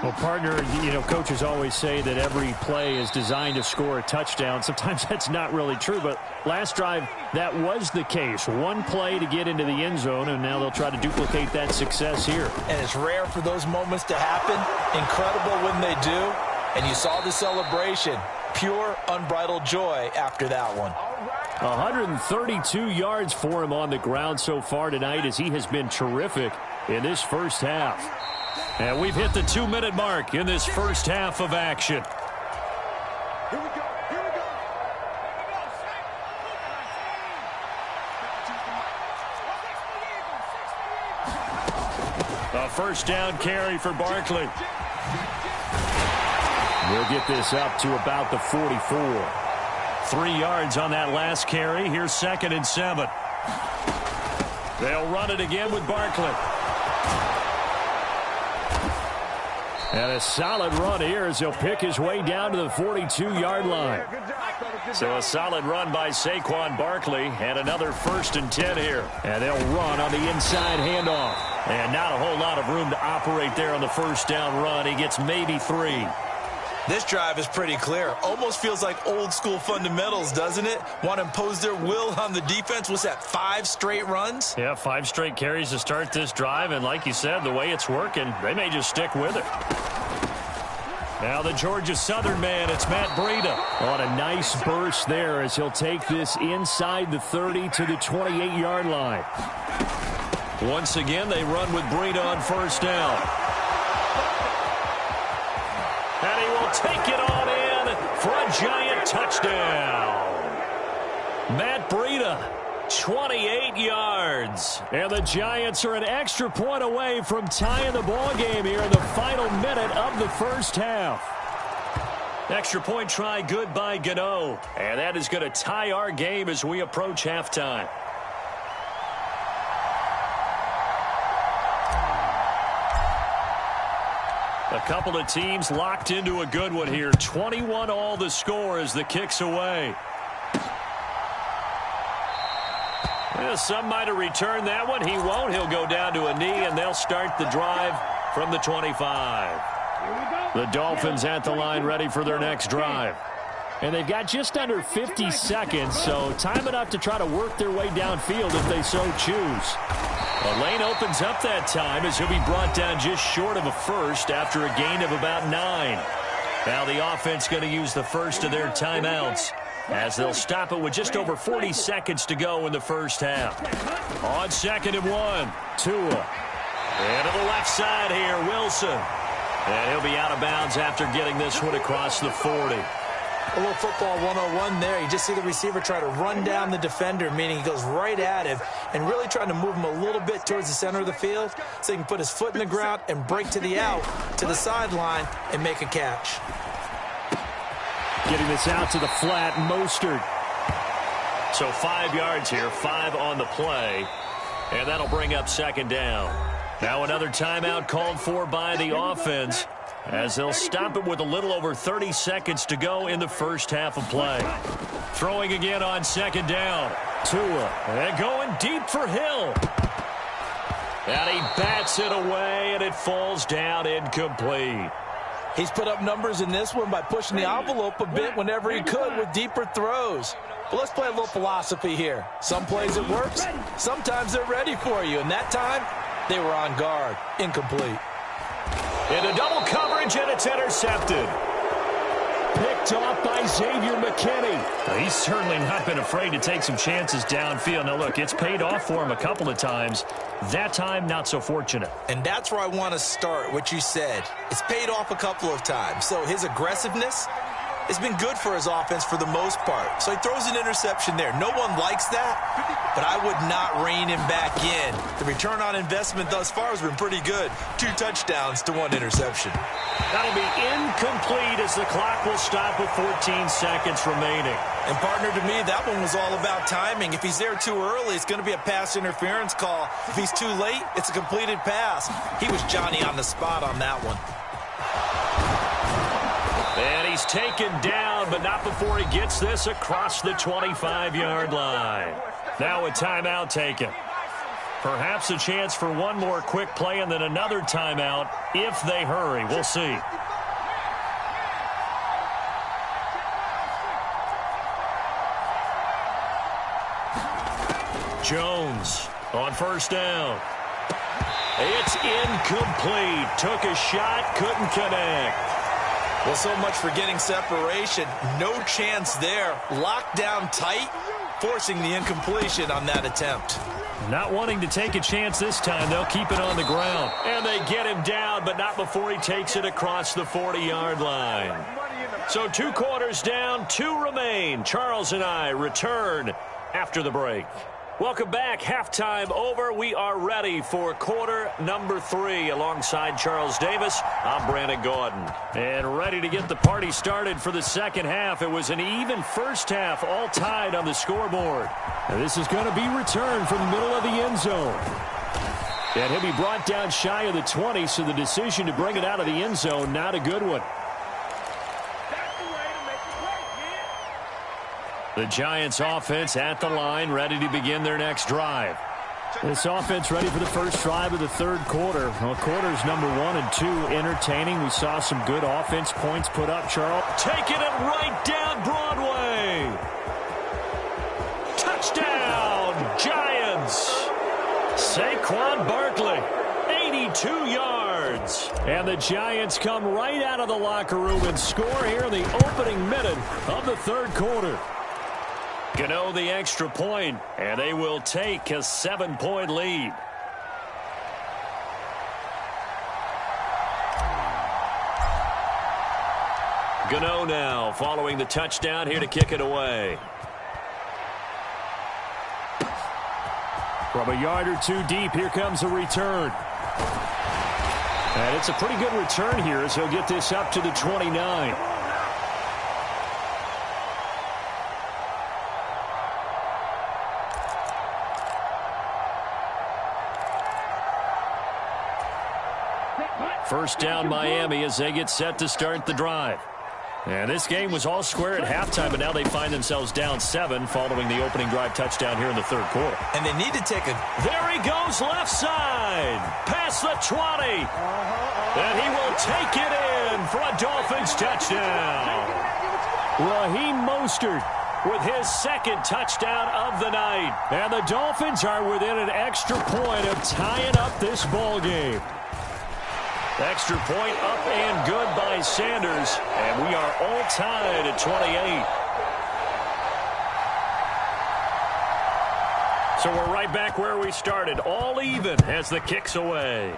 Well, partner, you know, coaches always say that every play is designed to score a touchdown. Sometimes that's not really true, but last drive, that was the case. One play to get into the end zone, and now they'll try to duplicate that success here. And it's rare for those moments to happen. Incredible when they do. And you saw the celebration. Pure, unbridled joy after that one. 132 yards for him on the ground so far tonight as he has been terrific in this first half. And we've hit the 2-minute mark in this first half of action. Here we go. Here we go. A first down carry for Barkley. We'll get this up to about the 44. 3 yards on that last carry. Here's 2nd and 7. They'll run it again with Barkley. And a solid run here as he'll pick his way down to the 42-yard line. So a solid run by Saquon Barkley and another 1st and 10 here. And they'll run on the inside handoff. And not a whole lot of room to operate there on the first down run. He gets maybe 3. This drive is pretty clear. Almost feels like old school fundamentals, doesn't it? Want to impose their will on the defense. What's that, 5 straight runs? Yeah, 5 straight carries to start this drive. And like you said, the way it's working, they may just stick with it. Now the Georgia Southern man, it's Matt Breida. On a nice burst there as he'll take this inside the 30 to the 28-yard line. Once again, they run with Breida on first down. And he will take it on in for a giant touchdown. Matt Breida 28 yards. And the Giants are an extra point away from tying the ball game here in the final minute of the first half. Extra point try good by Gano. And that is going to tie our game as we approach halftime. A couple of teams locked into a good one here. 21 all the score as the kick's away. Well, some might have returned that one. He won't. He'll go down to a knee, and they'll start the drive from the 25. The Dolphins at the line ready for their next drive. And they've got just under 50 seconds, so time enough to try to work their way downfield if they so choose. The lane opens up that time as he'll be brought down just short of a first after a gain of about 9. Now the offense going to use the first of their timeouts as they'll stop it with just over 40 seconds to go in the first half. On 2nd and 1, Tua. And to the left side here, Wilson. And he'll be out of bounds after getting this one across the 40. A little football 101 there. You just see the receiver try to run down the defender, meaning he goes right at him and really trying to move him a little bit towards the center of the field so he can put his foot in the ground and break to the out, to the sideline, and make a catch. Getting this out to the flat, Mostert. So 5 yards here, 5 on the play, and that'll bring up 2nd down. Now another timeout called for by the offense as they'll stop it with a little over 30 seconds to go in the first half of play. Throwing again on 2nd down. Tua, and going deep for Hill. And he bats it away, and it falls down incomplete. He's put up numbers in this one by pushing the envelope a bit whenever he could with deeper throws. But let's play a little philosophy here. Some plays it works, sometimes they're ready for you. And that time, they were on guard. Incomplete. Into double coverage, and it's intercepted. Picked off by Xavier McKinney. He's certainly not been afraid to take some chances downfield. Now, look, it's paid off for him a couple of times. That time, not so fortunate. And that's where I want to start, what you said. It's paid off a couple of times. So his aggressiveness has been good for his offense for the most part. So he throws an interception there. No one likes that, but I would not rein him back in. The return on investment thus far has been pretty good. 2 touchdowns to 1 interception. That'll be incomplete as the clock will stop with 14 seconds remaining. And partner, to me, that one was all about timing. If he's there too early, it's going to be a pass interference call. If he's too late, it's a completed pass. He was Johnny on the spot on that one. And he's taken down, but not before he gets this across the 25-yard line. Now a timeout taken. Perhaps a chance for one more quick play and then another timeout if they hurry. We'll see. Jones on 1st down. It's incomplete. Took a shot, couldn't connect. Well, so much for getting separation. No chance there. Locked down tight, forcing the incompletion on that attempt. Not wanting to take a chance this time. They'll keep it on the ground. And they get him down, but not before he takes it across the 40-yard line. So 2 quarters down, 2 remain. Charles and I return after the break. Welcome back. Halftime over. We are ready for quarter number 3. Alongside Charles Davis, I'm Brandon Gordon. And ready to get the party started for the second half. It was an even first half, all tied on the scoreboard. And this is going to be returned from the middle of the end zone. And he'll be brought down shy of the 20, so the decision to bring it out of the end zone, not a good one. The Giants offense at the line, ready to begin their next drive. This offense ready for the first drive of the third quarter. Well, quarters number 1 and 2 entertaining. We saw some good offense points put up, Charles. Taking it right down Broadway. Touchdown, Giants. Saquon Barkley, 82 yards. And the Giants come right out of the locker room and score here in the opening minute of the third quarter. Gano the extra point, and they will take a 7-point lead. Gano now following the touchdown here to kick it away. From a yard or two deep, here comes a return. And it's a pretty good return here as he'll get this up to the 29. First down Miami as they get set to start the drive. And this game was all square at halftime, but now they find themselves down 7 following the opening drive touchdown here in the third quarter. And they need to take a... There he goes left side. Past the 20. And he will take it in for a Dolphins touchdown. Raheem Mostert with his second touchdown of the night. And the Dolphins are within an extra point of tying up this ball game. Extra point up and good by Sanders. And we are all tied at 28. So we're right back where we started. All even as the kick's away.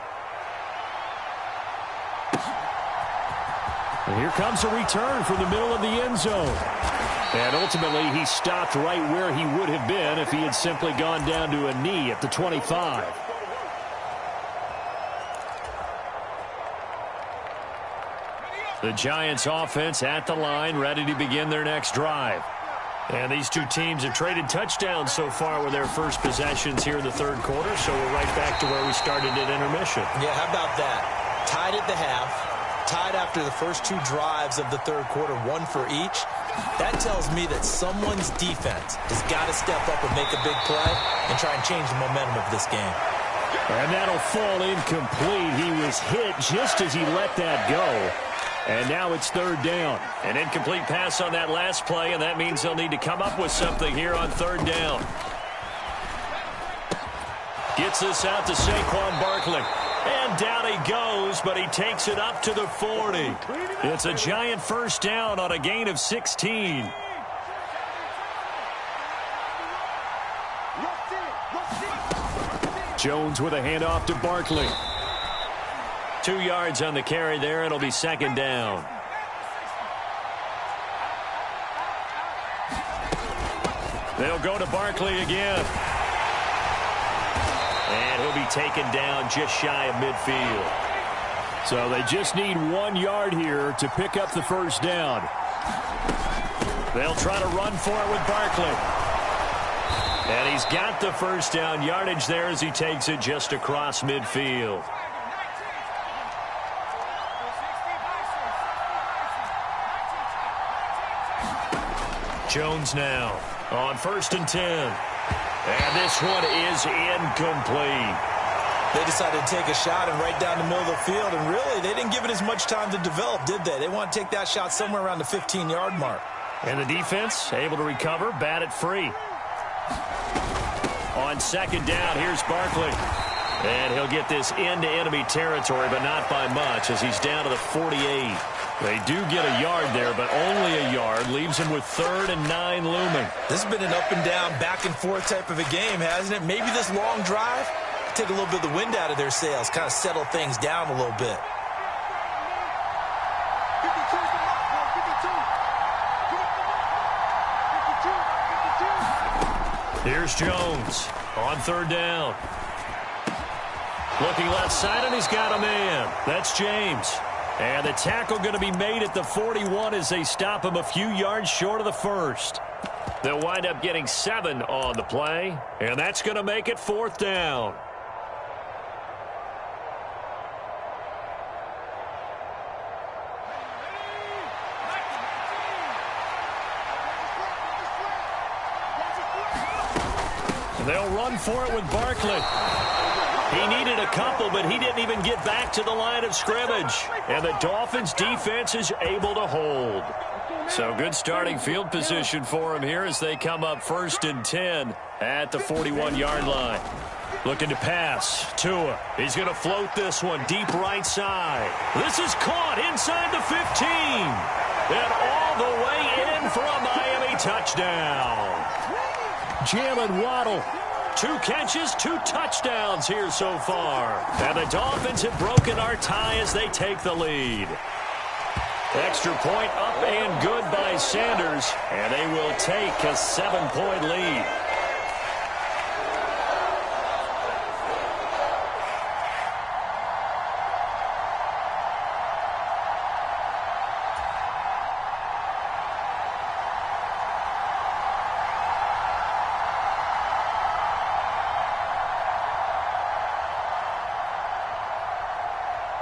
And here comes a return from the middle of the end zone. And ultimately he stopped right where he would have been if he had simply gone down to a knee at the 25. The Giants offense at the line, ready to begin their next drive. And these two teams have traded touchdowns so far with their first possessions here in the third quarter, so we're right back to where we started at intermission. Yeah, how about that? Tied at the half, tied after the first 2 drives of the third quarter, 1 for each. That tells me that someone's defense has got to step up and make a big play and try and change the momentum of this game. And that'll fall incomplete. He was hit just as he let that go. And now it's third down. An incomplete pass on that last play, and that means they'll need to come up with something here on third down. Gets this out to Saquon Barkley. And down he goes, but he takes it up to the 40. It's a Giant first down on a gain of 16. Jones with a handoff to Barkley. 2 yards on the carry there. It'll be second down. They'll go to Barkley again. And he'll be taken down just shy of midfield. So they just need 1 yard here to pick up the first down. They'll try to run for it with Barkley. And he's got the first down yardage there as he takes it just across midfield. Jones now on 1st and 10. And this one is incomplete. They decided to take a shot and right down the middle of the field, and really, they didn't give it as much time to develop, did they? They want to take that shot somewhere around the 15-yard mark. And the defense able to recover, bat it free. On second down, here's Barkley. And he'll get this into enemy territory, but not by much as he's down to the 48. They do get a yard there, but only a yard. Leaves him with 3rd and 9 looming. This has been an up-and-down, back-and-forth type of a game, hasn't it? Maybe this long drive, take a little bit of the wind out of their sails, kind of settle things down a little bit. Here's Jones on 3rd down. Looking left side, and he's got a man. That's James. And the tackle going to be made at the 41 as they stop him a few yards short of the first. They'll wind up getting 7 on the play, and that's going to make it 4th down. They'll run for it with Barkley. He needed a couple, but he didn't even get back to the line of scrimmage. And the Dolphins defense is able to hold. So good starting field position for him here as they come up 1st and 10 at the 41-yard line. Looking to pass. Tua. He's going to float this one deep right side. This is caught inside the 15. And all the way in for a Miami touchdown. Jalen Waddle. 2 catches, 2 touchdowns here so far. And the Dolphins have broken our tie as they take the lead. Extra point up and good by Sanders. And they will take a 7-point lead.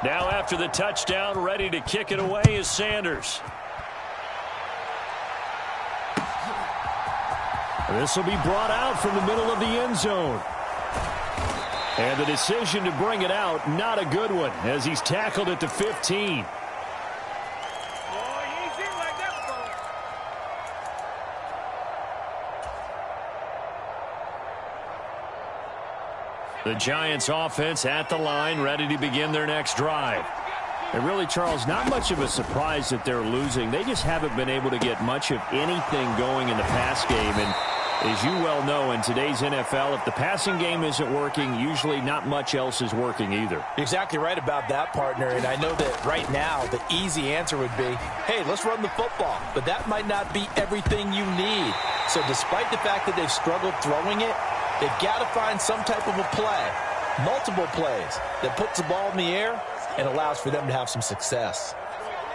Now after the touchdown, ready to kick it away is Sanders. This will be brought out from the middle of the end zone. And the decision to bring it out, not a good one, as he's tackled at the 15. The Giants offense at the line, ready to begin their next drive. And really, Charles, not much of a surprise that they're losing. They just haven't been able to get much of anything going in the pass game. And as you well know, in today's NFL, if the passing game isn't working, usually not much else is working either. You're exactly right about that, partner. And I know that right now the easy answer would be, hey, let's run the football. But that might not be everything you need. So despite the fact that they've struggled throwing it, they've got to find some type of a play, multiple plays, that puts the ball in the air and allows for them to have some success.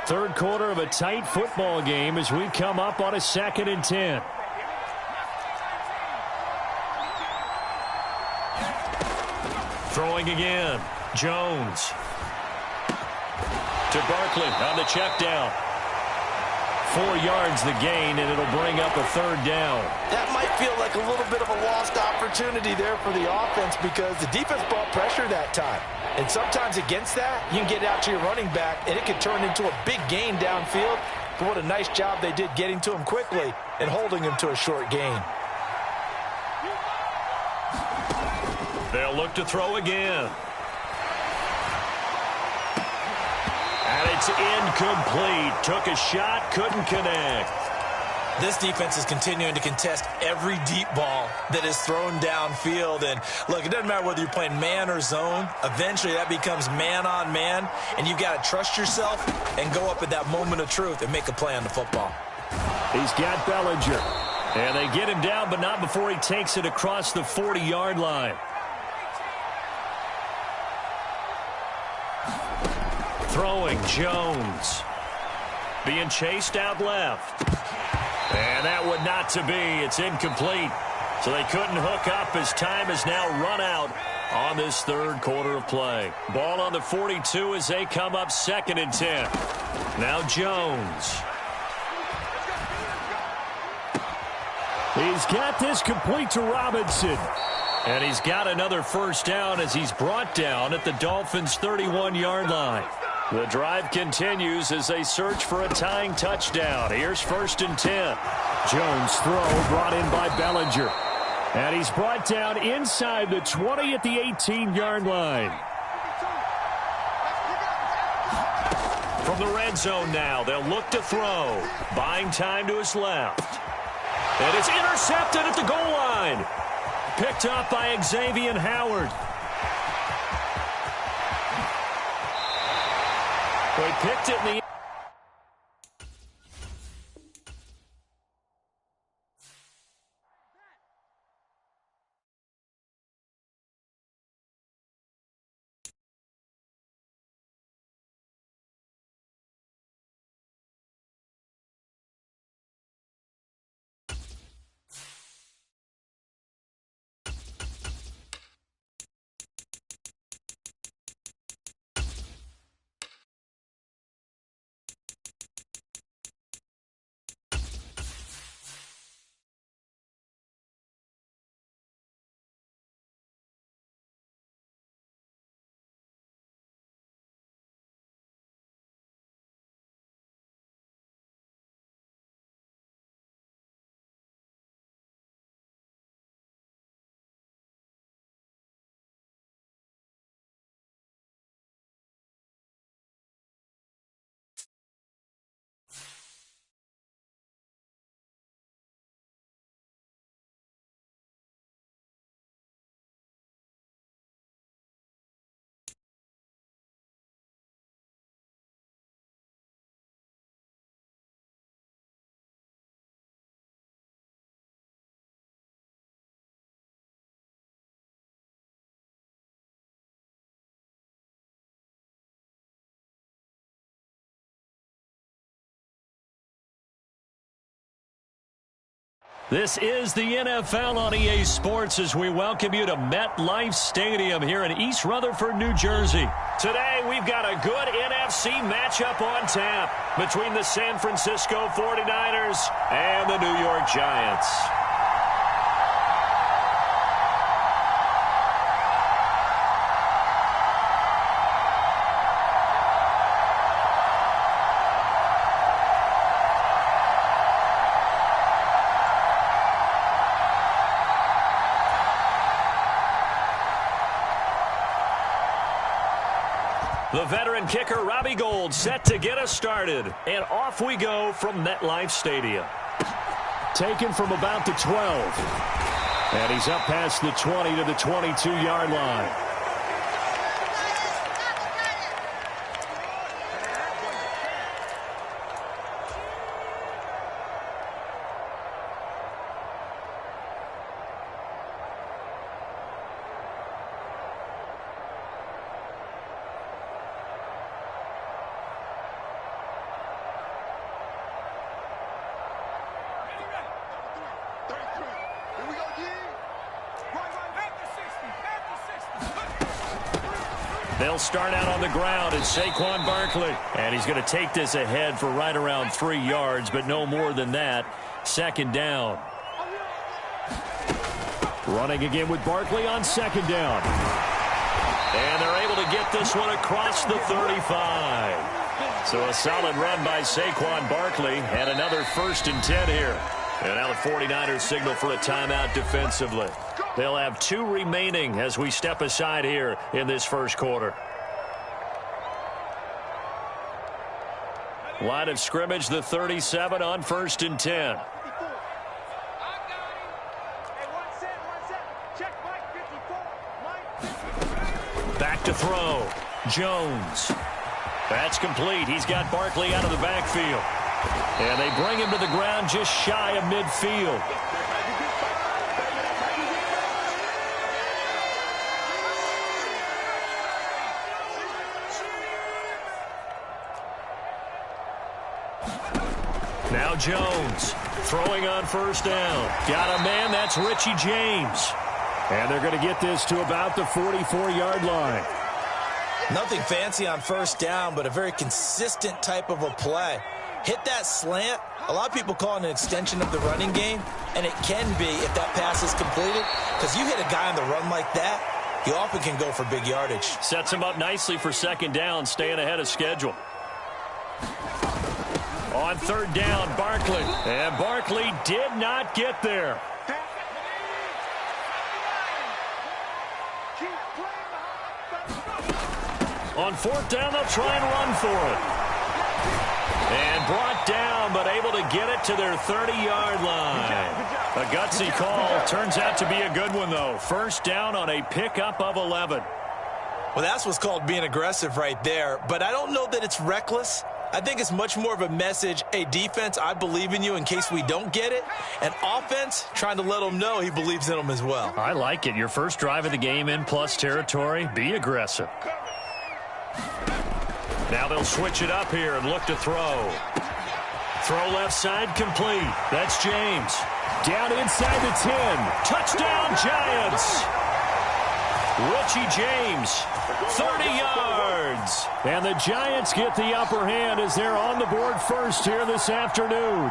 Third quarter of a tight football game as we come up on a 2nd and 10. Throwing again. Jones. To Barkley on the check down. 4 yards the gain, and it'll bring up a 3rd down. That might feel like a little bit of a lost opportunity there for the offense because the defense brought pressure that time. And sometimes against that, you can get out to your running back, and it could turn into a big gain downfield. But what a nice job they did getting to him quickly and holding him to a short gain. They'll look to throw again. And it's incomplete. Took a shot, couldn't connect. This defense is continuing to contest every deep ball that is thrown downfield. And, look, it doesn't matter whether you're playing man or zone. Eventually, that becomes man on man. And you've got to trust yourself and go up at that moment of truth and make a play on the football. He's got Bellinger. And they get him down, but not before he takes it across the 40-yard line. Throwing, Jones. Being chased out left. And that would not to be. It's incomplete. So they couldn't hook up as time has now run out on this third quarter of play. Ball on the 42 as they come up 2nd and 10. Now Jones. He's got this complete to Robinson. And he's got another 1st down as he's brought down at the Dolphins' 31-yard line. The drive continues as they search for a tying touchdown. Here's 1st and 10. Jones' throw brought in by Bellinger. And he's brought down inside the 20 at the 18-yard line. From the red zone now, they'll look to throw. Buying time to his left. And it's intercepted at the goal line. Picked up by Xavier Howard. They picked it in the This is the NFL on EA Sports as we welcome you to MetLife Stadium here in East Rutherford, New Jersey. Today, we've got a good NFC matchup on tap between the San Francisco 49ers and the New York Giants. The veteran kicker, Robbie Gould, set to get us started. And off we go from MetLife Stadium. Taken from about the 12. And he's up past the 20 to the 22-yard line. They'll start out on the ground as Saquon Barkley. And he's going to take this ahead for right around 3 yards, but no more than that. Second down. Running again with Barkley on second down. And they're able to get this one across the 35. So a solid run by Saquon Barkley and another 1st and 10 here. And now the 49ers signal for a timeout defensively. They'll have 2 remaining as we step aside here in this first quarter. Line of scrimmage, the 37 on 1st and 10. Back to throw. Jones. That's complete. He's got Barkley out of the backfield. And they bring him to the ground just shy of midfield. Now Jones throwing on 1st down. Got a man, that's Richie James. And they're going to get this to about the 44-yard line. Nothing fancy on 1st down, but a very consistent type of a play. Hit that slant. A lot of people call it an extension of the running game, and it can be if that pass is completed, because you hit a guy on the run like that, he often can go for big yardage. Sets him up nicely for 2nd down, staying ahead of schedule. On 3rd down, Barkley. And Barkley did not get there. On 4th down, they'll try and run for it. And brought down, but able to get it to their 30-yard line. A gutsy call. Turns out to be a good one, though. 1st down on a pickup of 11. Well, that's what's called being aggressive right there. But I don't know that it's reckless. I think it's much more of a message, hey, defense, I believe in you in case we don't get it. And offense, trying to let them know he believes in them as well. I like it. Your first drive of the game in plus territory. Be aggressive. Now they'll switch it up here and look to throw. Throw left side complete. That's James. Down inside the 10. Touchdown, Giants. Richie James, 30 yards. And the Giants get the upper hand as they're on the board first here this afternoon.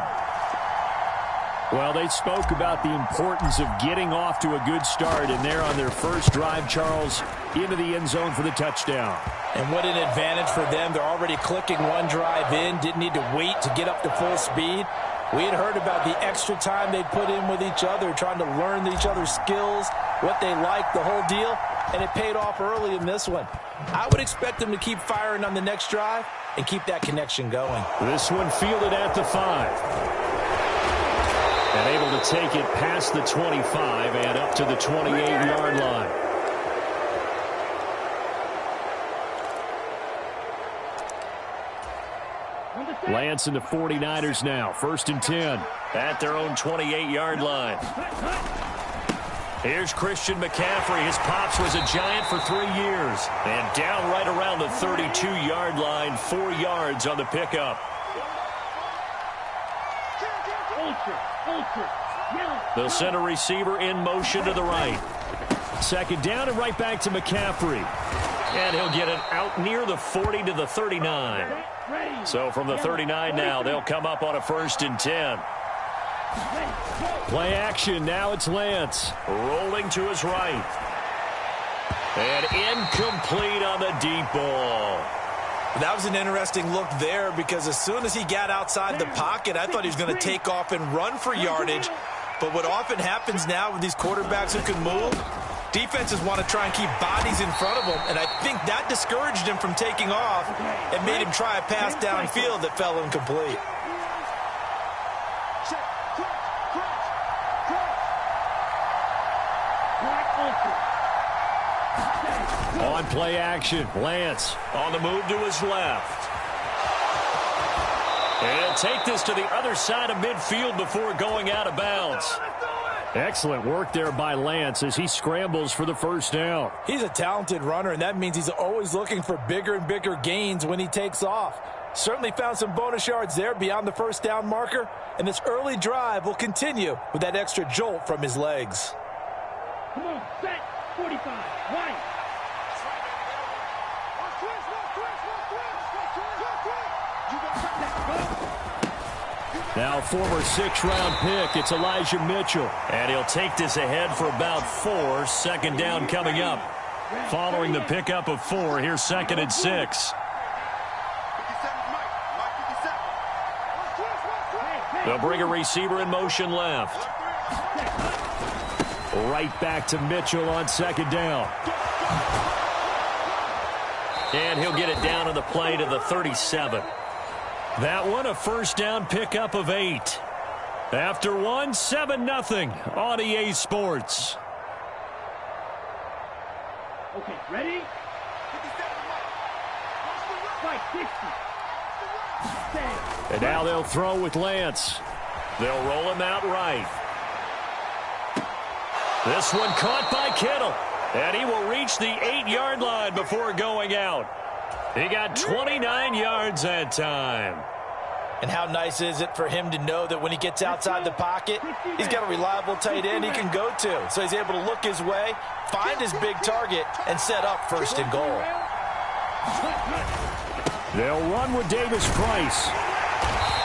Well, they spoke about the importance of getting off to a good start, and they're on their first drive, Charles, into the end zone for the touchdown. And what an advantage for them. They're already clicking one drive in, didn't need to wait to get up to full speed. We had heard about the extra time they put in with each other, trying to learn each other's skills, what they like, the whole deal, and it paid off early in this one. I would expect them to keep firing on the next drive and keep that connection going. This one fielded at the 5. And able to take it past the 25 and up to the 28-yard line. Lance and the 49ers now. 1st and 10. At their own 28-yard line. Here's Christian McCaffrey. His pops was a Giant for 3 years. And down right around the 32-yard line. 4 yards on the pickup. They'll send a receiver in motion to the right. 2nd down and right back to McCaffrey. And he'll get it out near the 40 to the 39. So from the 39 now, they'll come up on a 1st and 10. Play action. Now it's Lance. Rolling to his right. And incomplete on the deep ball. That was an interesting look there because as soon as he got outside the pocket, I thought he was going to take off and run for yardage. But what often happens now with these quarterbacks who can move, defenses want to try and keep bodies in front of them, and I think that discouraged him from taking off and made him try a pass downfield that fell incomplete. On play action, Lance. On the move to his left. And he'll take this to the other side of midfield before going out of bounds. Excellent work there by Lance as he scrambles for the 1st down. He's a talented runner, and that means he's always looking for bigger and bigger gains when he takes off. Certainly found some bonus yards there beyond the 1st down marker, and this early drive will continue with that extra jolt from his legs. Come on, set, 45, right. Now former 6th-round pick, it's Elijah Mitchell. And he'll take this ahead for about 4. 2nd down coming up. Following the pickup of 4, here's 2nd and 6. They'll bring a receiver in motion left. Right back to Mitchell on 2nd down. And he'll get it down on the play to the 37. That one a 1st down pickup of 8. After 1, 7-0 on EA Sports. Okay, ready? Right, 60. And now they'll throw with Lance. They'll roll him out right. This one caught by Kittle. And he will reach the 8-yard line before going out. He got 29 yards that time. And how nice is it for him to know that when he gets outside the pocket, he's got a reliable tight end he can go to. So he's able to look his way, find his big target, and set up 1st and goal. They'll run with Davis Price.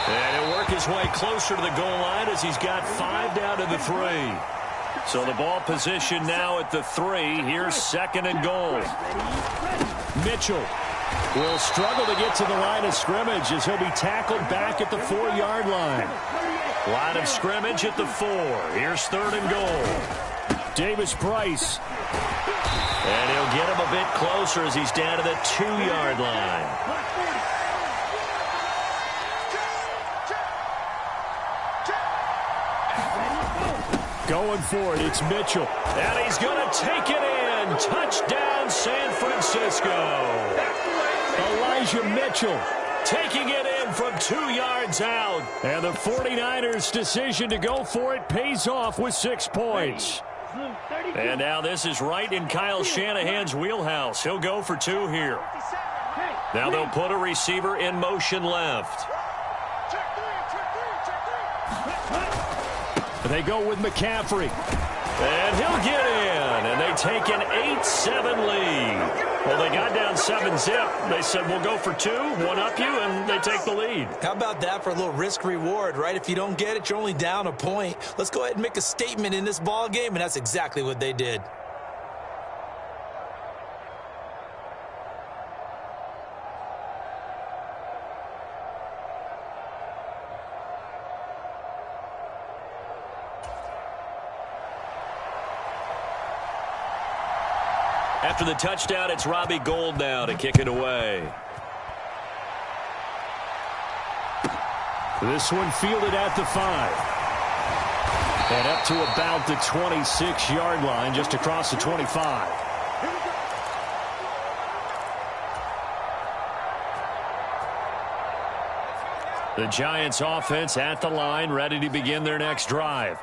And he'll work his way closer to the goal line as he's got 5 down to the 3. So the ball position now at the 3. Here's 2nd and goal. Mitchell will struggle to get to the line of scrimmage as he'll be tackled back at the 4-yard line. Line of scrimmage at the 4. Here's 3rd and goal. Davis Price. And he'll get him a bit closer as he's down to the 2-yard line. Going for it, it's Mitchell. And he's going to take it in. Touchdown, San Francisco. Elijah Mitchell taking it in from 2 yards out. And the 49ers' decision to go for it pays off with 6 points. And now this is right in Kyle Shanahan's wheelhouse. He'll go for 2 here. Now they'll put a receiver in motion left. They go with McCaffrey. And he'll get in. And they take an 8-7 lead. Well, they got down 7-zip. They said, we'll go for 2, one up you, and they take the lead. How about that for a little risk-reward, right? If you don't get it, you're only down a point. Let's go ahead and make a statement in this ball game, and that's exactly what they did. After the touchdown, it's Robbie Gould now to kick it away. This one fielded at the 5. And up to about the 26-yard line, just across the 25. The Giants offense at the line, ready to begin their next drive.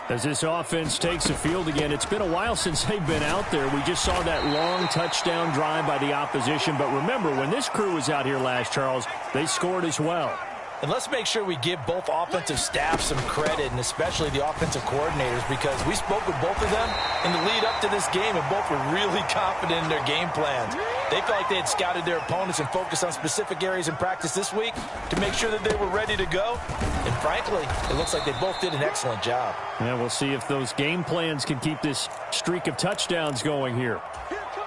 As this offense takes the field again, it's been a while since they've been out there. We just saw that long touchdown drive by the opposition. But remember, when this crew was out here last, Charles, they scored as well. And let's make sure we give both offensive staffs some credit, and especially the offensive coordinators, because we spoke with both of them in the lead up to this game, and both were really confident in their game plans. They felt like they had scouted their opponents and focused on specific areas in practice this week to make sure that they were ready to go. And frankly, it looks like they both did an excellent job. Yeah, we'll see if those game plans can keep this streak of touchdowns going here.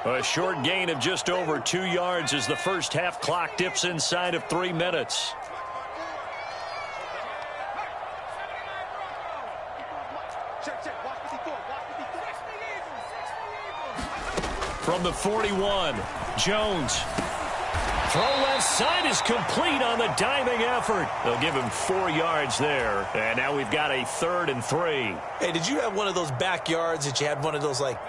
A short gain of just over 2 yards as the first half clock dips inside of 3 minutes. From the 41, Jones. Throw left side is complete on the diving effort. They'll give him 4 yards there. And now we've got a 3rd and 3. Hey, did you have one of those backyards that you had one of those, like,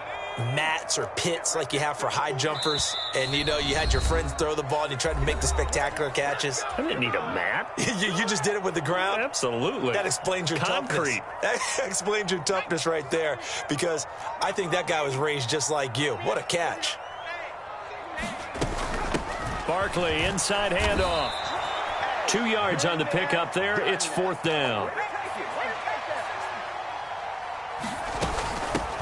mats or pits like you have for high jumpers? And, you know, you had your friends throw the ball and you tried to make the spectacular catches? I didn't need a mat. you just did it with the ground? Absolutely. That explains your concrete. Toughness. That explains your toughness right there, because I think that guy was raised just like you. What a catch. Barkley, inside handoff. 2 yards on the pickup there. It's 4th down.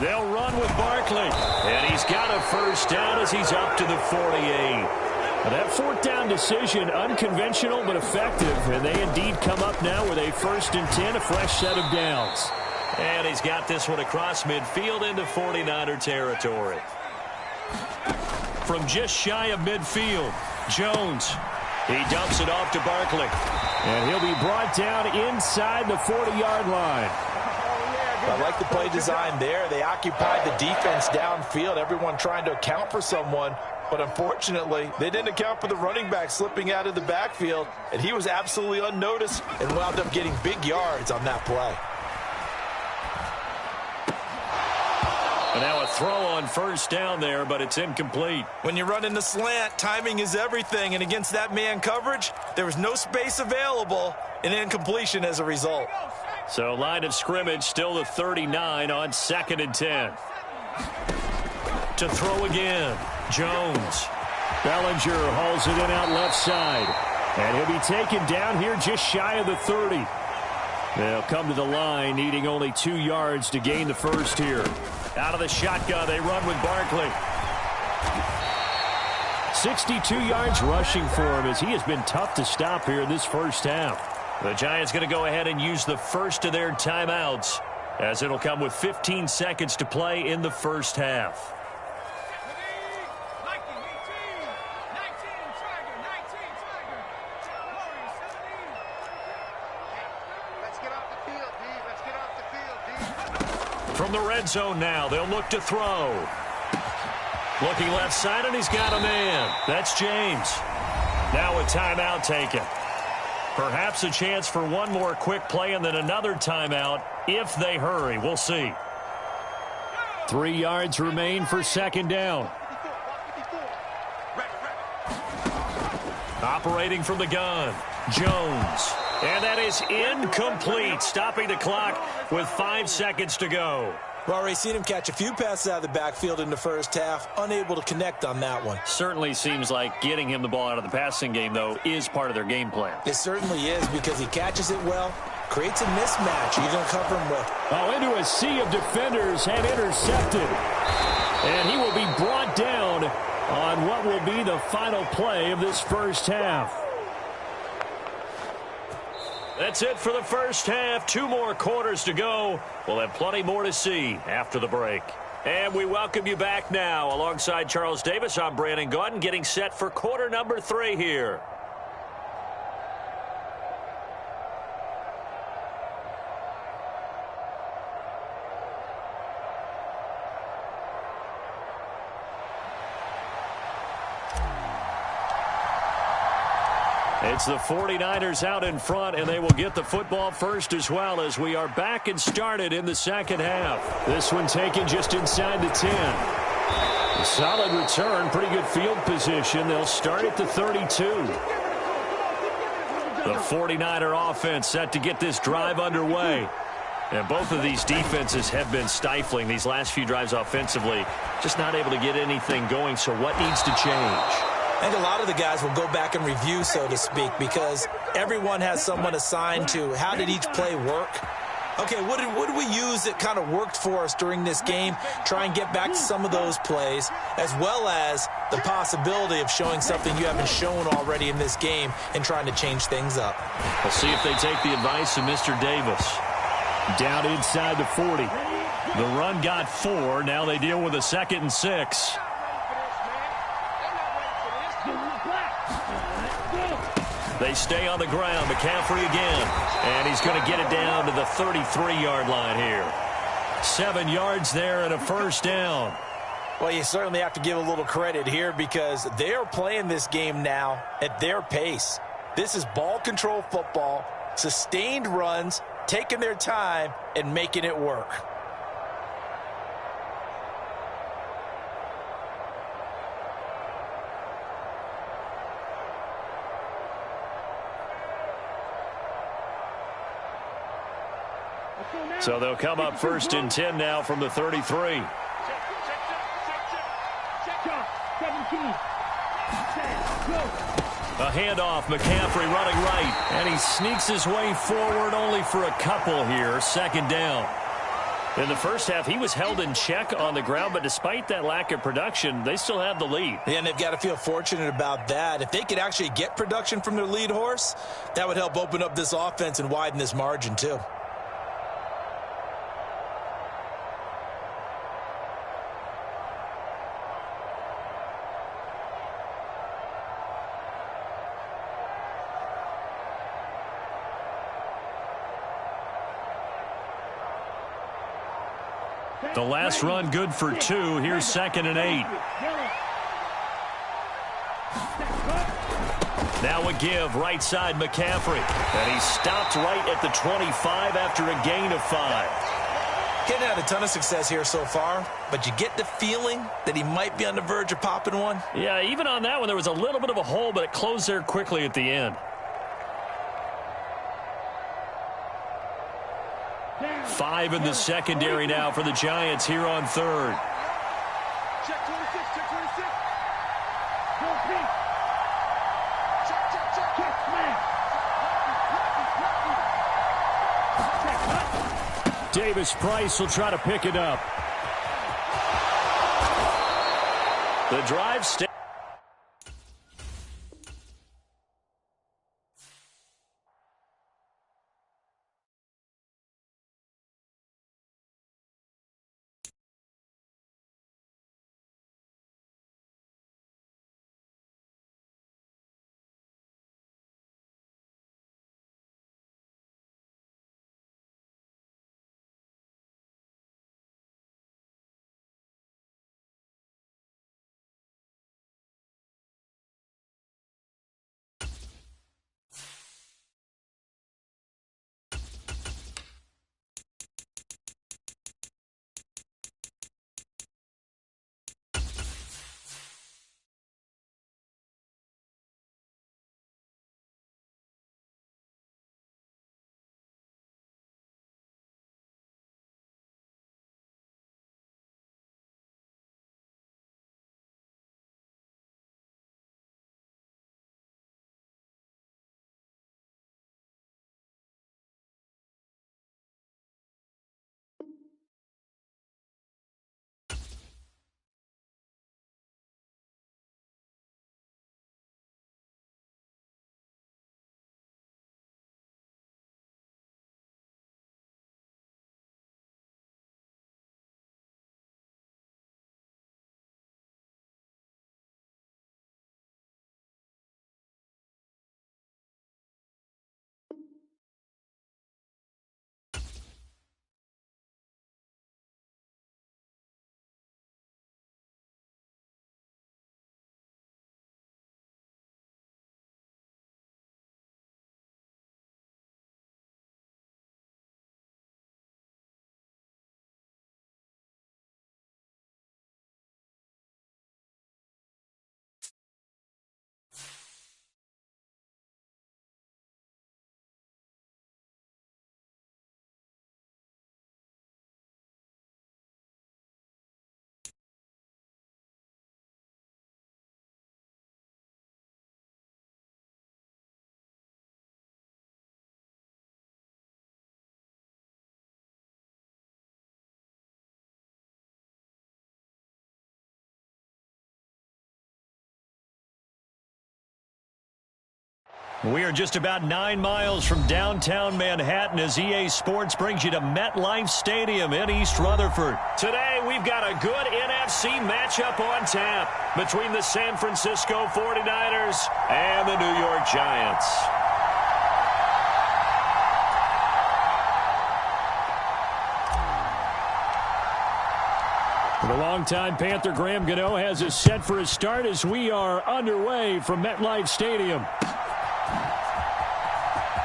They'll run with Barkley. And he's got a first down as he's up to the 48. Now that 4th down decision, unconventional but effective. And they indeed come up now with a 1st and 10, a fresh set of downs. And he's got this one across midfield into 49er territory. From just shy of midfield, Jones. He dumps it off to Barkley. And he'll be brought down inside the 40-yard line. I like the play design there. They occupied the defense downfield, everyone trying to account for someone. But unfortunately, they didn't account for the running back slipping out of the backfield. And he was absolutely unnoticed and wound up getting big yards on that play. And now a throw on first down there, but it's incomplete. When you run in the slant, timing is everything. And against that man coverage, there was no space available, and incompletion as a result. So line of scrimmage still the 39 on 2nd and 10. To throw again, Jones. Bellinger hauls it in out left side. And he'll be taken down here just shy of the 30. They'll come to the line, needing only 2 yards to gain the first here. Out of the shotgun, they run with Barkley. 62 yards rushing for him as he has been tough to stop here in this first half. The Giants going to go ahead and use the first of their timeouts, as it'll come with 15 seconds to play in the first half. From the red zone now, they'll look to throw. Looking left side, and he's got a man. That's James. Now a timeout taken. Perhaps a chance for one more quick play and then another timeout if they hurry. We'll see. 3 yards remain for 2nd down. Operating from the gun, Jones. And that is incomplete, stopping the clock with 5 seconds to go. We've already seen him catch a few passes out of the backfield in the first half, unable to connect on that one. Certainly seems like getting him the ball out of the passing game, though, is part of their game plan. It certainly is, because he catches it well, creates a mismatch. He's going to cover him well. Oh, into a sea of defenders and intercepted. And he will be brought down on what will be the final play of this first half. That's it for the first half. 2 more quarters to go. We'll have plenty more to see after the break. And we welcome you back now. Alongside Charles Davis, I'm Brandon Gaudin, getting set for quarter number 3 here. It's the 49ers out in front, and they will get the football first as well as we are back and started in the second half. This one taken just inside the 10. A solid return, pretty good field position. They'll start at the 32. The 49er offense set to get this drive underway. And both of these defenses have been stifling these last few drives offensively. Just not able to get anything going, so what needs to change? I think a lot of the guys will go back and review, so to speak, because everyone has someone assigned to how did each play work. Okay, what did we use that kind of worked for us during this game? Try and get back to some of those plays, as well as the possibility of showing something you haven't shown already in this game and trying to change things up. We'll see if they take the advice of Mr. Davis. Down inside the 40. The run got 4. Now they deal with a 2nd and 6. They stay on the ground. McCaffrey again. And he's going to get it down to the 33-yard line here. 7 yards there and a first down. Well, you certainly have to give a little credit here because they're playing this game now at their pace. This is ball control football, sustained runs, taking their time and making it work. So they'll come up 1st and 10 now from the 33. A handoff, McCaffrey running right, and he sneaks his way forward only for a couple here. 2nd down. In the first half, he was held in check on the ground, but despite that lack of production, they still have the lead. Yeah, and they've got to feel fortunate about that. If they could actually get production from their lead horse, that would help open up this offense and widen this margin too. The last run good for 2. Here's 2nd and 8. Now a give right side McCaffrey. And he stopped right at the 25 after a gain of 5. Getting had a ton of success here so far, but you get the feeling that he might be on the verge of popping one. Yeah, even on that one, there was a little bit of a hole, but it closed there quickly at the end. 5 in the secondary now for the Giants here on 3rd. Check 26, check 26. Davis Price will try to pick it up. The drive We are just about 9 miles from downtown Manhattan as EA Sports brings you to MetLife Stadium in East Rutherford. Today, we've got a good NFC matchup on tap between the San Francisco 49ers and the New York Giants. The longtime Panther Graham Gano has us set for a start as we are underway from MetLife Stadium.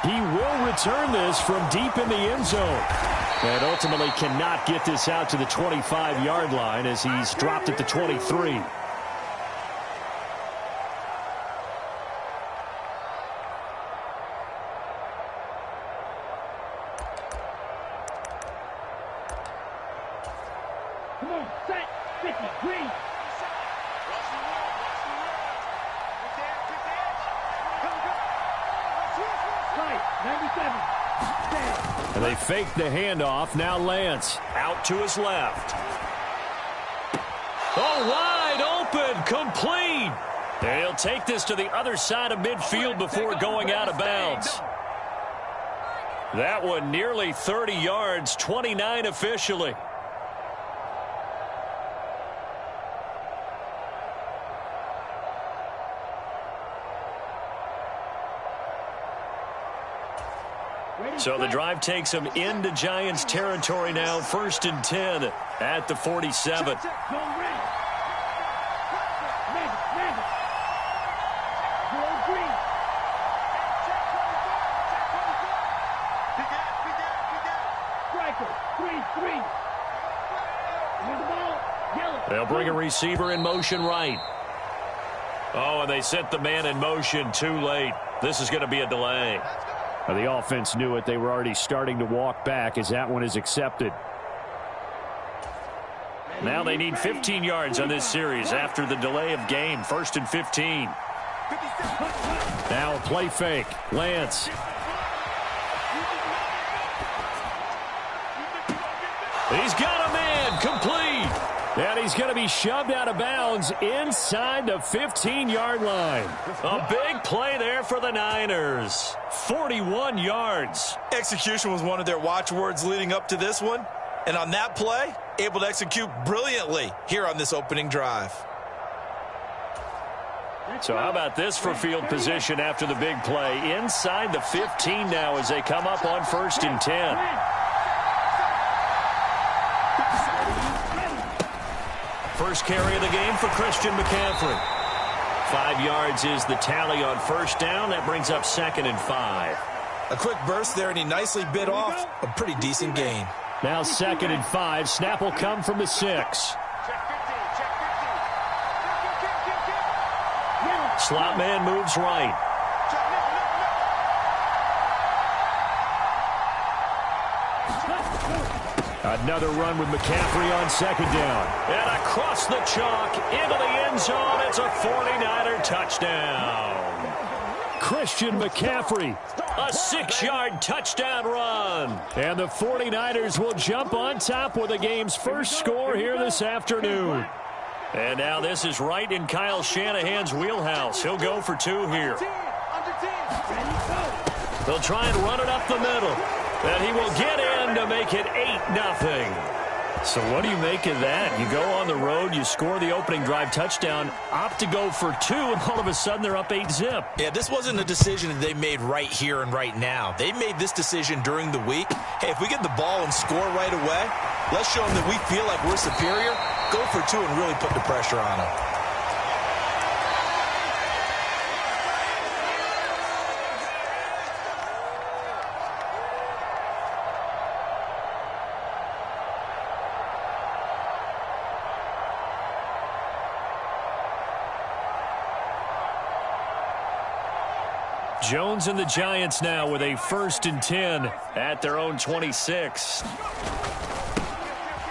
He will return this from deep in the end zone. And ultimately cannot get this out to the 25-yard line as he's dropped at the 23. Come on, set, 50, green. Right, 97. And they fake the handoff. Now Lance Out to his left. Oh, wide open, complete. And he'll take this to the other side of midfield before going out of bounds. That one nearly 30 yards, 29 officially. So the drive takes him into Giants territory now, 1st and 10 at the 47. Go red. Magic. Go green. Striker, 3-3. Here's the ball, yellow. They'll bring a receiver in motion right. Oh, and they sent the man in motion too late. This is going to be a delay. The offense knew it. They were already starting to walk back as that one is accepted. Now they need 15 yards on this series after the delay of game. 1st and 15. Now a play fake. Lance. He's got a man. Complete. And he's going to be shoved out of bounds inside the 15-yard line. A big play there for the Niners. 41 yards. Execution was one of their watchwords leading up to this one. And on that play, able to execute brilliantly here on this opening drive. So how about this for field position after the big play? Inside the 15 now as they come up on 1st and 10. First carry of the game for Christian McCaffrey. 5 yards is the tally on 1st down. That brings up 2nd and 5. A quick burst there, and he nicely bit off a pretty decent gain. Now 2nd and 5. Snap will come from the 6. Slot man moves right. Another run with McCaffrey on 2nd down. And across the chalk into the end zone. It's a 49er touchdown. Christian McCaffrey. A 6-yard touchdown run. And the 49ers will jump on top with the game's first score here this afternoon. And now this is right in Kyle Shanahan's wheelhouse. He'll go for 2 here. They'll try and run it up the middle. And he will get in to make it 8-0. So what do you make of that? You go on the road, you score the opening drive touchdown, opt to go for 2, and all of a sudden they're up 8-zip. Yeah, this wasn't a decision that they made right here and right now. They made this decision during the week. Hey, if we get the ball and score right away, let's show them that we feel like we're superior. Go for 2 and really put the pressure on them. Jones and the Giants now with a 1st and 10 at their own 26.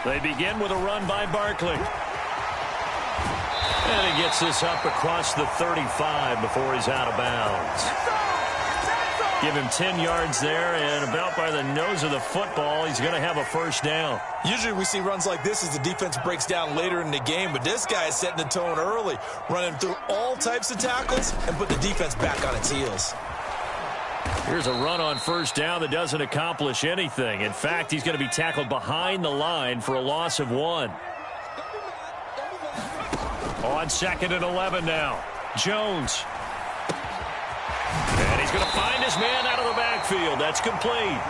They begin with a run by Barkley. And he gets this up across the 35 before he's out of bounds. Give him 10 yards there, and about by the nose of the football, he's going to have a 1st down. Usually we see runs like this as the defense breaks down later in the game, but this guy is setting the tone early, running through all types of tackles and put the defense back on its heels. Here's a run on first down that doesn't accomplish anything. In fact, he's going to be tackled behind the line for a loss of 1. On 2nd and 11 now. Jones. And he's going to find his man out of the backfield. That's complete.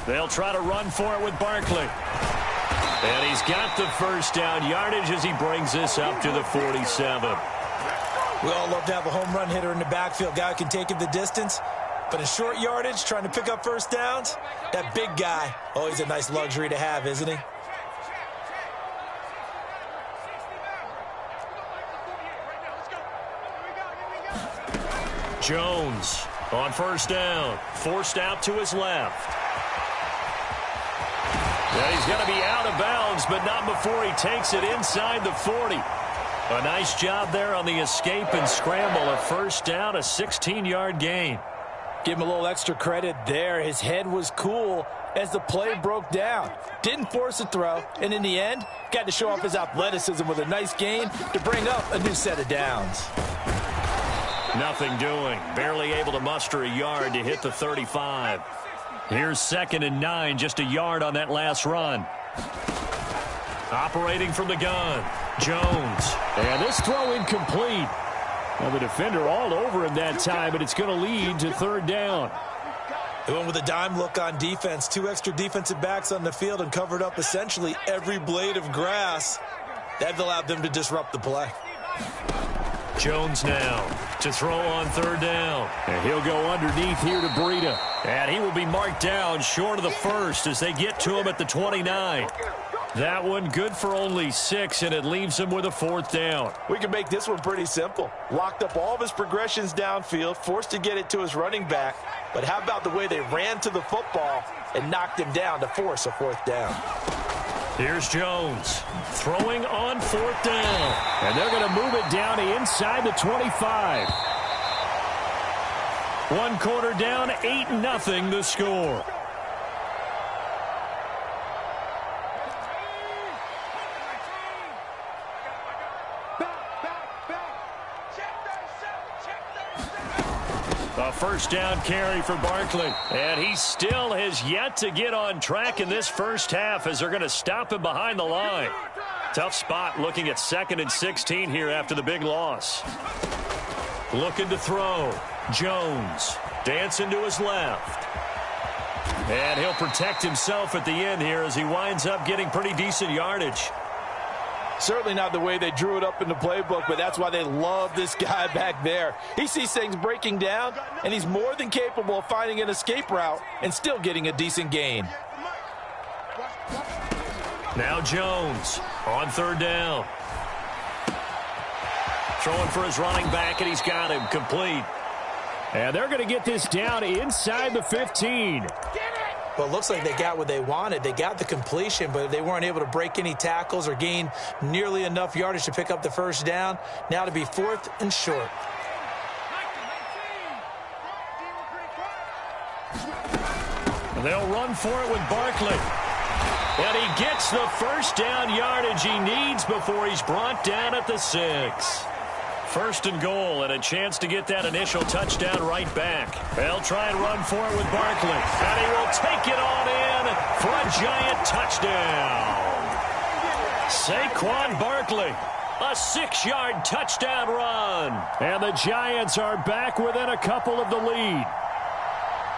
They'll try to run for it with Barkley. And he's got the first down yardage as he brings this up to the 47. We all love to have a home run hitter in the backfield. Guy who can take it the distance. But in short yardage, trying to pick up first downs, that big guy, always a nice luxury to have, isn't he? Jones on first down, forced out to his left. Yeah, he's going to be out of bounds, but not before he takes it inside the 40. A nice job there on the escape and scramble. A first down, a 16-yard gain. Give him a little extra credit there. His head was cool as the play broke down. Didn't force a throw, and in the end, got to show off his athleticism with a nice gain to bring up a new set of downs. Nothing doing. Barely able to muster a yard to hit the 35. Here's 2nd and 9, just a yard on that last run. Operating from the gun, Jones. And this throw incomplete. Well, the defender all over him that time, but it's going to lead to 3rd down. They went with a dime look on defense. 2 extra defensive backs on the field and covered up essentially every blade of grass. That allowed them to disrupt the play. Jones now to throw on 3rd down. And he'll go underneath here to Breida. And he will be marked down short of the first as they get to him at the 29. That one good for only 6, and it leaves him with a 4th down. We can make this one pretty simple. Locked up all of his progressions downfield, forced to get it to his running back. But how about the way they ran to the football and knocked him down to force a 4th down? Here's Jones throwing on 4th down. And they're going to move it down inside the 25. 1 quarter down, 8-0 the score. A first down carry for Barkley. And he still has yet to get on track in this first half as they're going to stop him behind the line. Tough spot looking at 2nd and 16 here after the big loss. Looking to throw. Jones dancing to his left. And he'll protect himself at the end here as he winds up getting pretty decent yardage. Certainly not the way they drew it up in the playbook, but that's why they love this guy back there. He sees things breaking down, and he's more than capable of finding an escape route and still getting a decent gain. Now Jones on 3rd down. Throwing for his running back, and he's got him complete. And they're going to get this down inside the 15. Well, it looks like they got what they wanted. They got the completion, but they weren't able to break any tackles or gain nearly enough yardage to pick up the first down. Now to be 4th and short. They'll run for it with Barkley. And he gets the first down yardage he needs before he's brought down at the 6. 1st and goal, and a chance to get that initial touchdown right back. They'll try and run for it with Barkley. And he will take it on in for a giant touchdown. Saquon Barkley, a 6-yard touchdown run. And the Giants are back within a couple of the lead.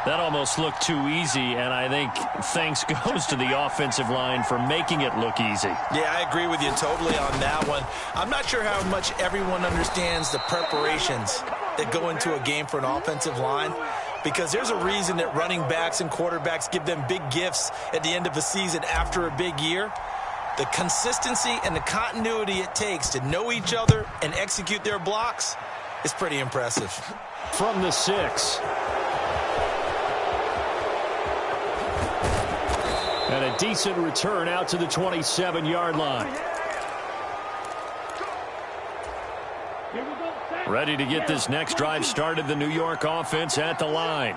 That almost looked too easy, and I think thanks goes to the offensive line for making it look easy. Yeah, I agree with you totally on that one. I'm not sure how much everyone understands the preparations that go into a game for an offensive line, because there's a reason that running backs and quarterbacks give them big gifts at the end of a season after a big year. The consistency and the continuity it takes to know each other and execute their blocks is pretty impressive. From the 6. And a decent return out to the 27-yard line. Ready to get this next drive started, the New York offense at the line.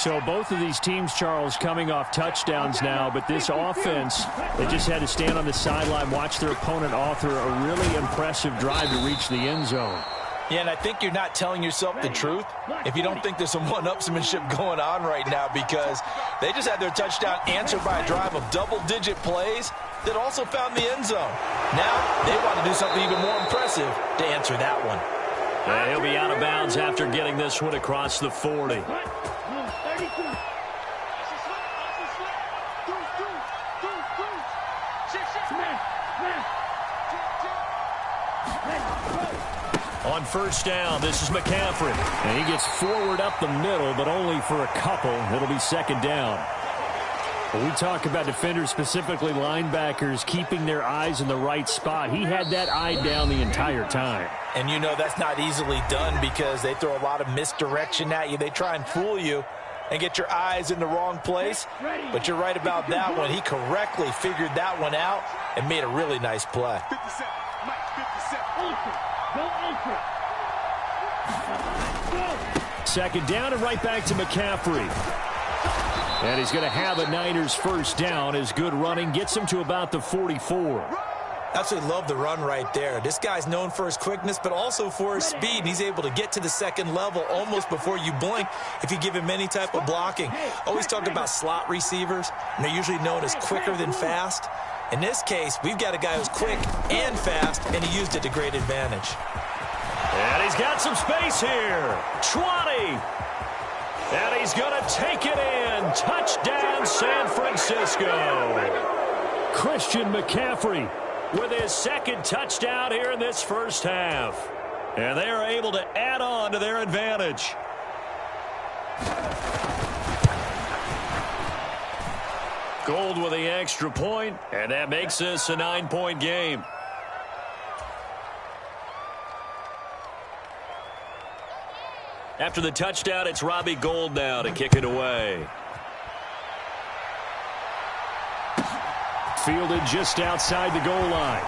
So both of these teams, Charles, coming off touchdowns now, but this offense, they just had to stand on the sideline, watch their opponent author a really impressive drive to reach the end zone. Yeah, and I think you're not telling yourself the truth if you don't think there's some one-upsmanship going on right now, because they just had their touchdown answered by a drive of double-digit plays that also found the end zone. Now they want to do something even more impressive to answer that one. He'll be out of bounds after getting this one across the 40. On first down, this is McCaffrey. And he gets forward up the middle, but only for a couple. It'll be second down. When we talk about defenders, specifically linebackers, keeping their eyes in the right spot, he had that eye down the entire time. And you know that's not easily done because they throw a lot of misdirection at you. They try and fool you and get your eyes in the wrong place. But you're right about that one. He correctly figured that one out and made a really nice play. 50 Mike, 50 Second down and right back to McCaffrey. And he's going to have a Niners first down. His good running gets him to about the 44. Absolutely love the run right there. This guy's known for his quickness, but also for his speed. And he's able to get to the second level almost before you blink if you give him any type of blocking. Always talk about slot receivers, and they're usually known as quicker than fast. In this case, we've got a guy who's quick and fast, and he used it to great advantage. And he's got some space here. 20. And he's going to take it in. Touchdown, San Francisco. Christian McCaffrey with his second touchdown here in this first half. And they are able to add on to their advantage. Gold with the extra point, and that makes this a 9-point game. After the touchdown, it's Robbie Gould now to kick it away. Fielded just outside the goal line.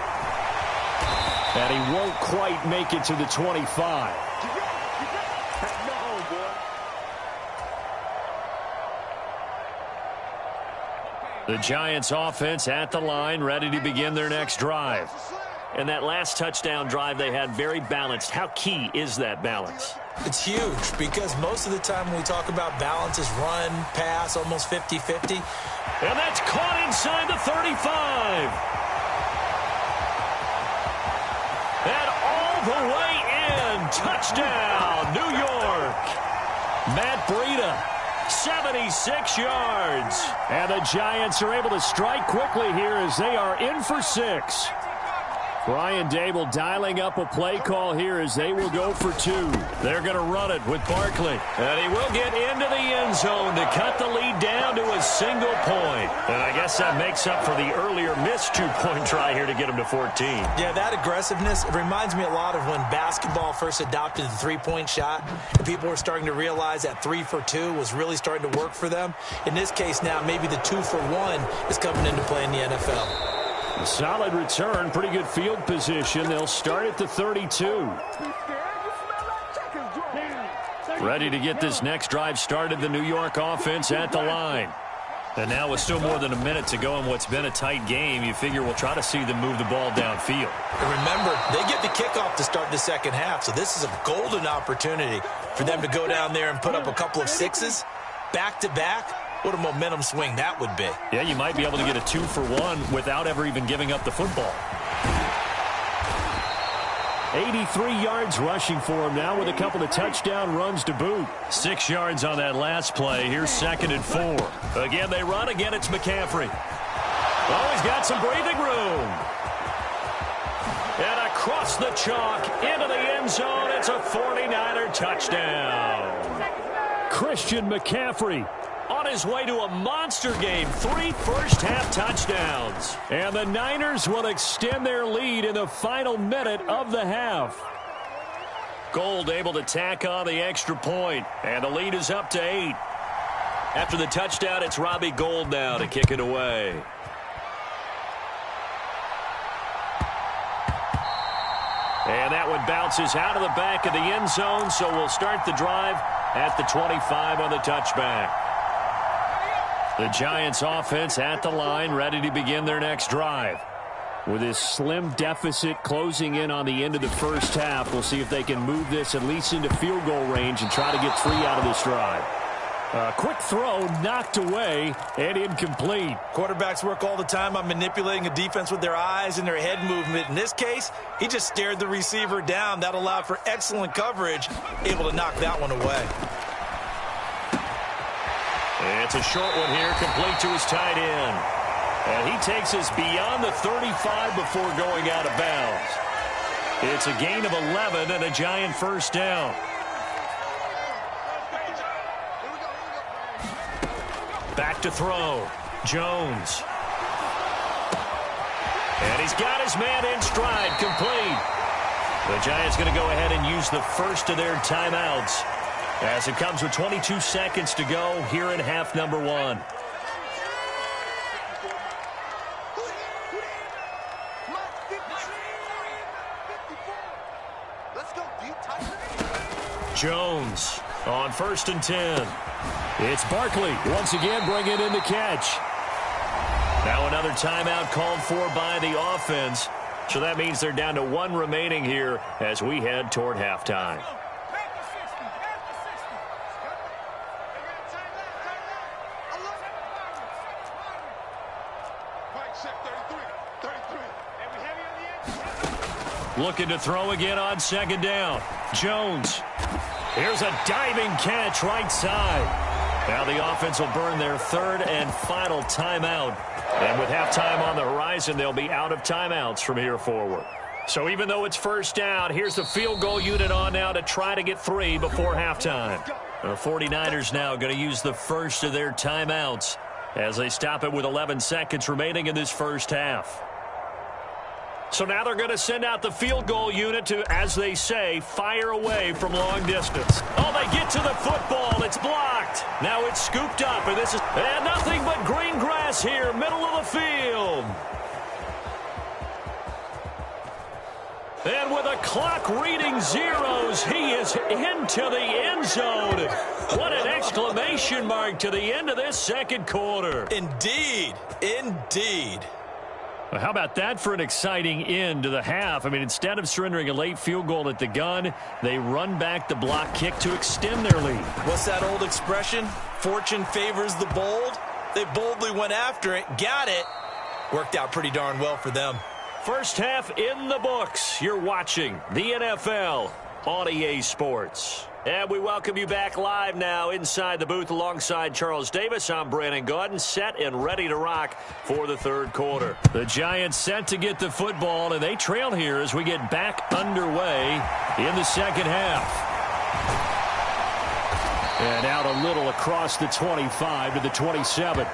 And he won't quite make it to the 25. The Giants offense at the line, ready to begin their next drive. And that last touchdown drive they had very balanced. How key is that balance? It's huge because most of the time when we talk about balance is run, pass, almost 50-50. And that's caught inside the 35. And all the way in. Touchdown, New York. Matt Breida, 76 yards. And the Giants are able to strike quickly here as they are in for 6. Brian Dable dialing up a play call here as they will go for 2. They're going to run it with Barkley. And he will get into the end zone to cut the lead down to a single point. And I guess that makes up for the earlier missed 2-point try here to get him to 14. Yeah, that aggressiveness, it reminds me a lot of when basketball first adopted the three-point shot. And people were starting to realize that 3 for 2 was really starting to work for them. In this case now, maybe the 2 for 1 is coming into play in the NFL. A solid return, pretty good field position. They'll start at the 32. Ready to get this next drive started, the New York offense at the line. And now with still more than a minute to go in what's been a tight game, you figure we'll try to see them move the ball downfield. And remember, they get the kickoff to start the second half, so this is a golden opportunity for them to go down there and put up a couple of sixes back-to-back. What a momentum swing that would be. Yeah, you might be able to get a 2 for 1 without ever even giving up the football. 83 yards rushing for him now with a couple of touchdown runs to boot. 6 yards on that last play. Here's 2nd and 4. Again, they run. Again, it's McCaffrey. Oh, he's got some breathing room. And across the chalk into the end zone. It's a 49er touchdown. Christian McCaffrey on his way to a monster game. 3 first-half touchdowns. And the Niners will extend their lead in the final minute of the half. Gould able to tack on the extra point, and the lead is up to 8. After the touchdown, it's Robbie Gould now to kick it away. And that one bounces out of the back of the end zone, so we'll start the drive at the 25 on the touchback. The Giants offense at the line, ready to begin their next drive. With this slim deficit closing in on the end of the first half, we'll see if they can move this at least into field goal range and try to get 3 out of this drive. Quick throw, knocked away, and incomplete. Quarterbacks work all the time on manipulating a defense with their eyes and their head movement. In this case, he just stared the receiver down. That allowed for excellent coverage, able to knock that one away. It's a short one here, complete to his tight end. And he takes us beyond the 35 before going out of bounds. It's a gain of 11 and a Giant first down. Back to throw. Jones. And he's got his man in stride, complete. The Giants going to go ahead and use the first of their timeouts, as it comes with 22 seconds to go here in half number 1. Jones on 1st and 10. It's Barkley once again bringing in the catch. Now another timeout called for by the offense. So that means they're down to 1 remaining here as we head toward halftime. Looking to throw again on 2nd down. Jones. Here's a diving catch right side. Now the offense will burn their 3rd and final timeout. And with halftime on the horizon, they'll be out of timeouts from here forward. So even though it's first down, here's the field goal unit on now to try to get 3 before halftime. The 49ers now going to use the first of their timeouts as they stop it with 11 seconds remaining in this first half. So now they're going to send out the field goal unit to, as they say, fire away from long distance. Oh, they get to the football. It's blocked. Now it's scooped up, and this is nothing but green grass here, middle of the field. And with a clock reading zeros, he is into the end zone. What an exclamation mark to the end of this second quarter. Indeed. Indeed. How about that for an exciting end to the half? I mean, instead of surrendering a late field goal at the gun, they run back the block kick to extend their lead. What's that old expression? Fortune favors the bold. They boldly went after it, got it. Worked out pretty darn well for them. First half in the books. You're watching the NFL on EA Sports. And we welcome you back live now inside the booth alongside Charles Davis. I'm Brandon Gaudin, set and ready to rock for the third quarter. The Giants set to get the football, and they trail here as we get back underway in the second half. And out a little across the 25 to the 27.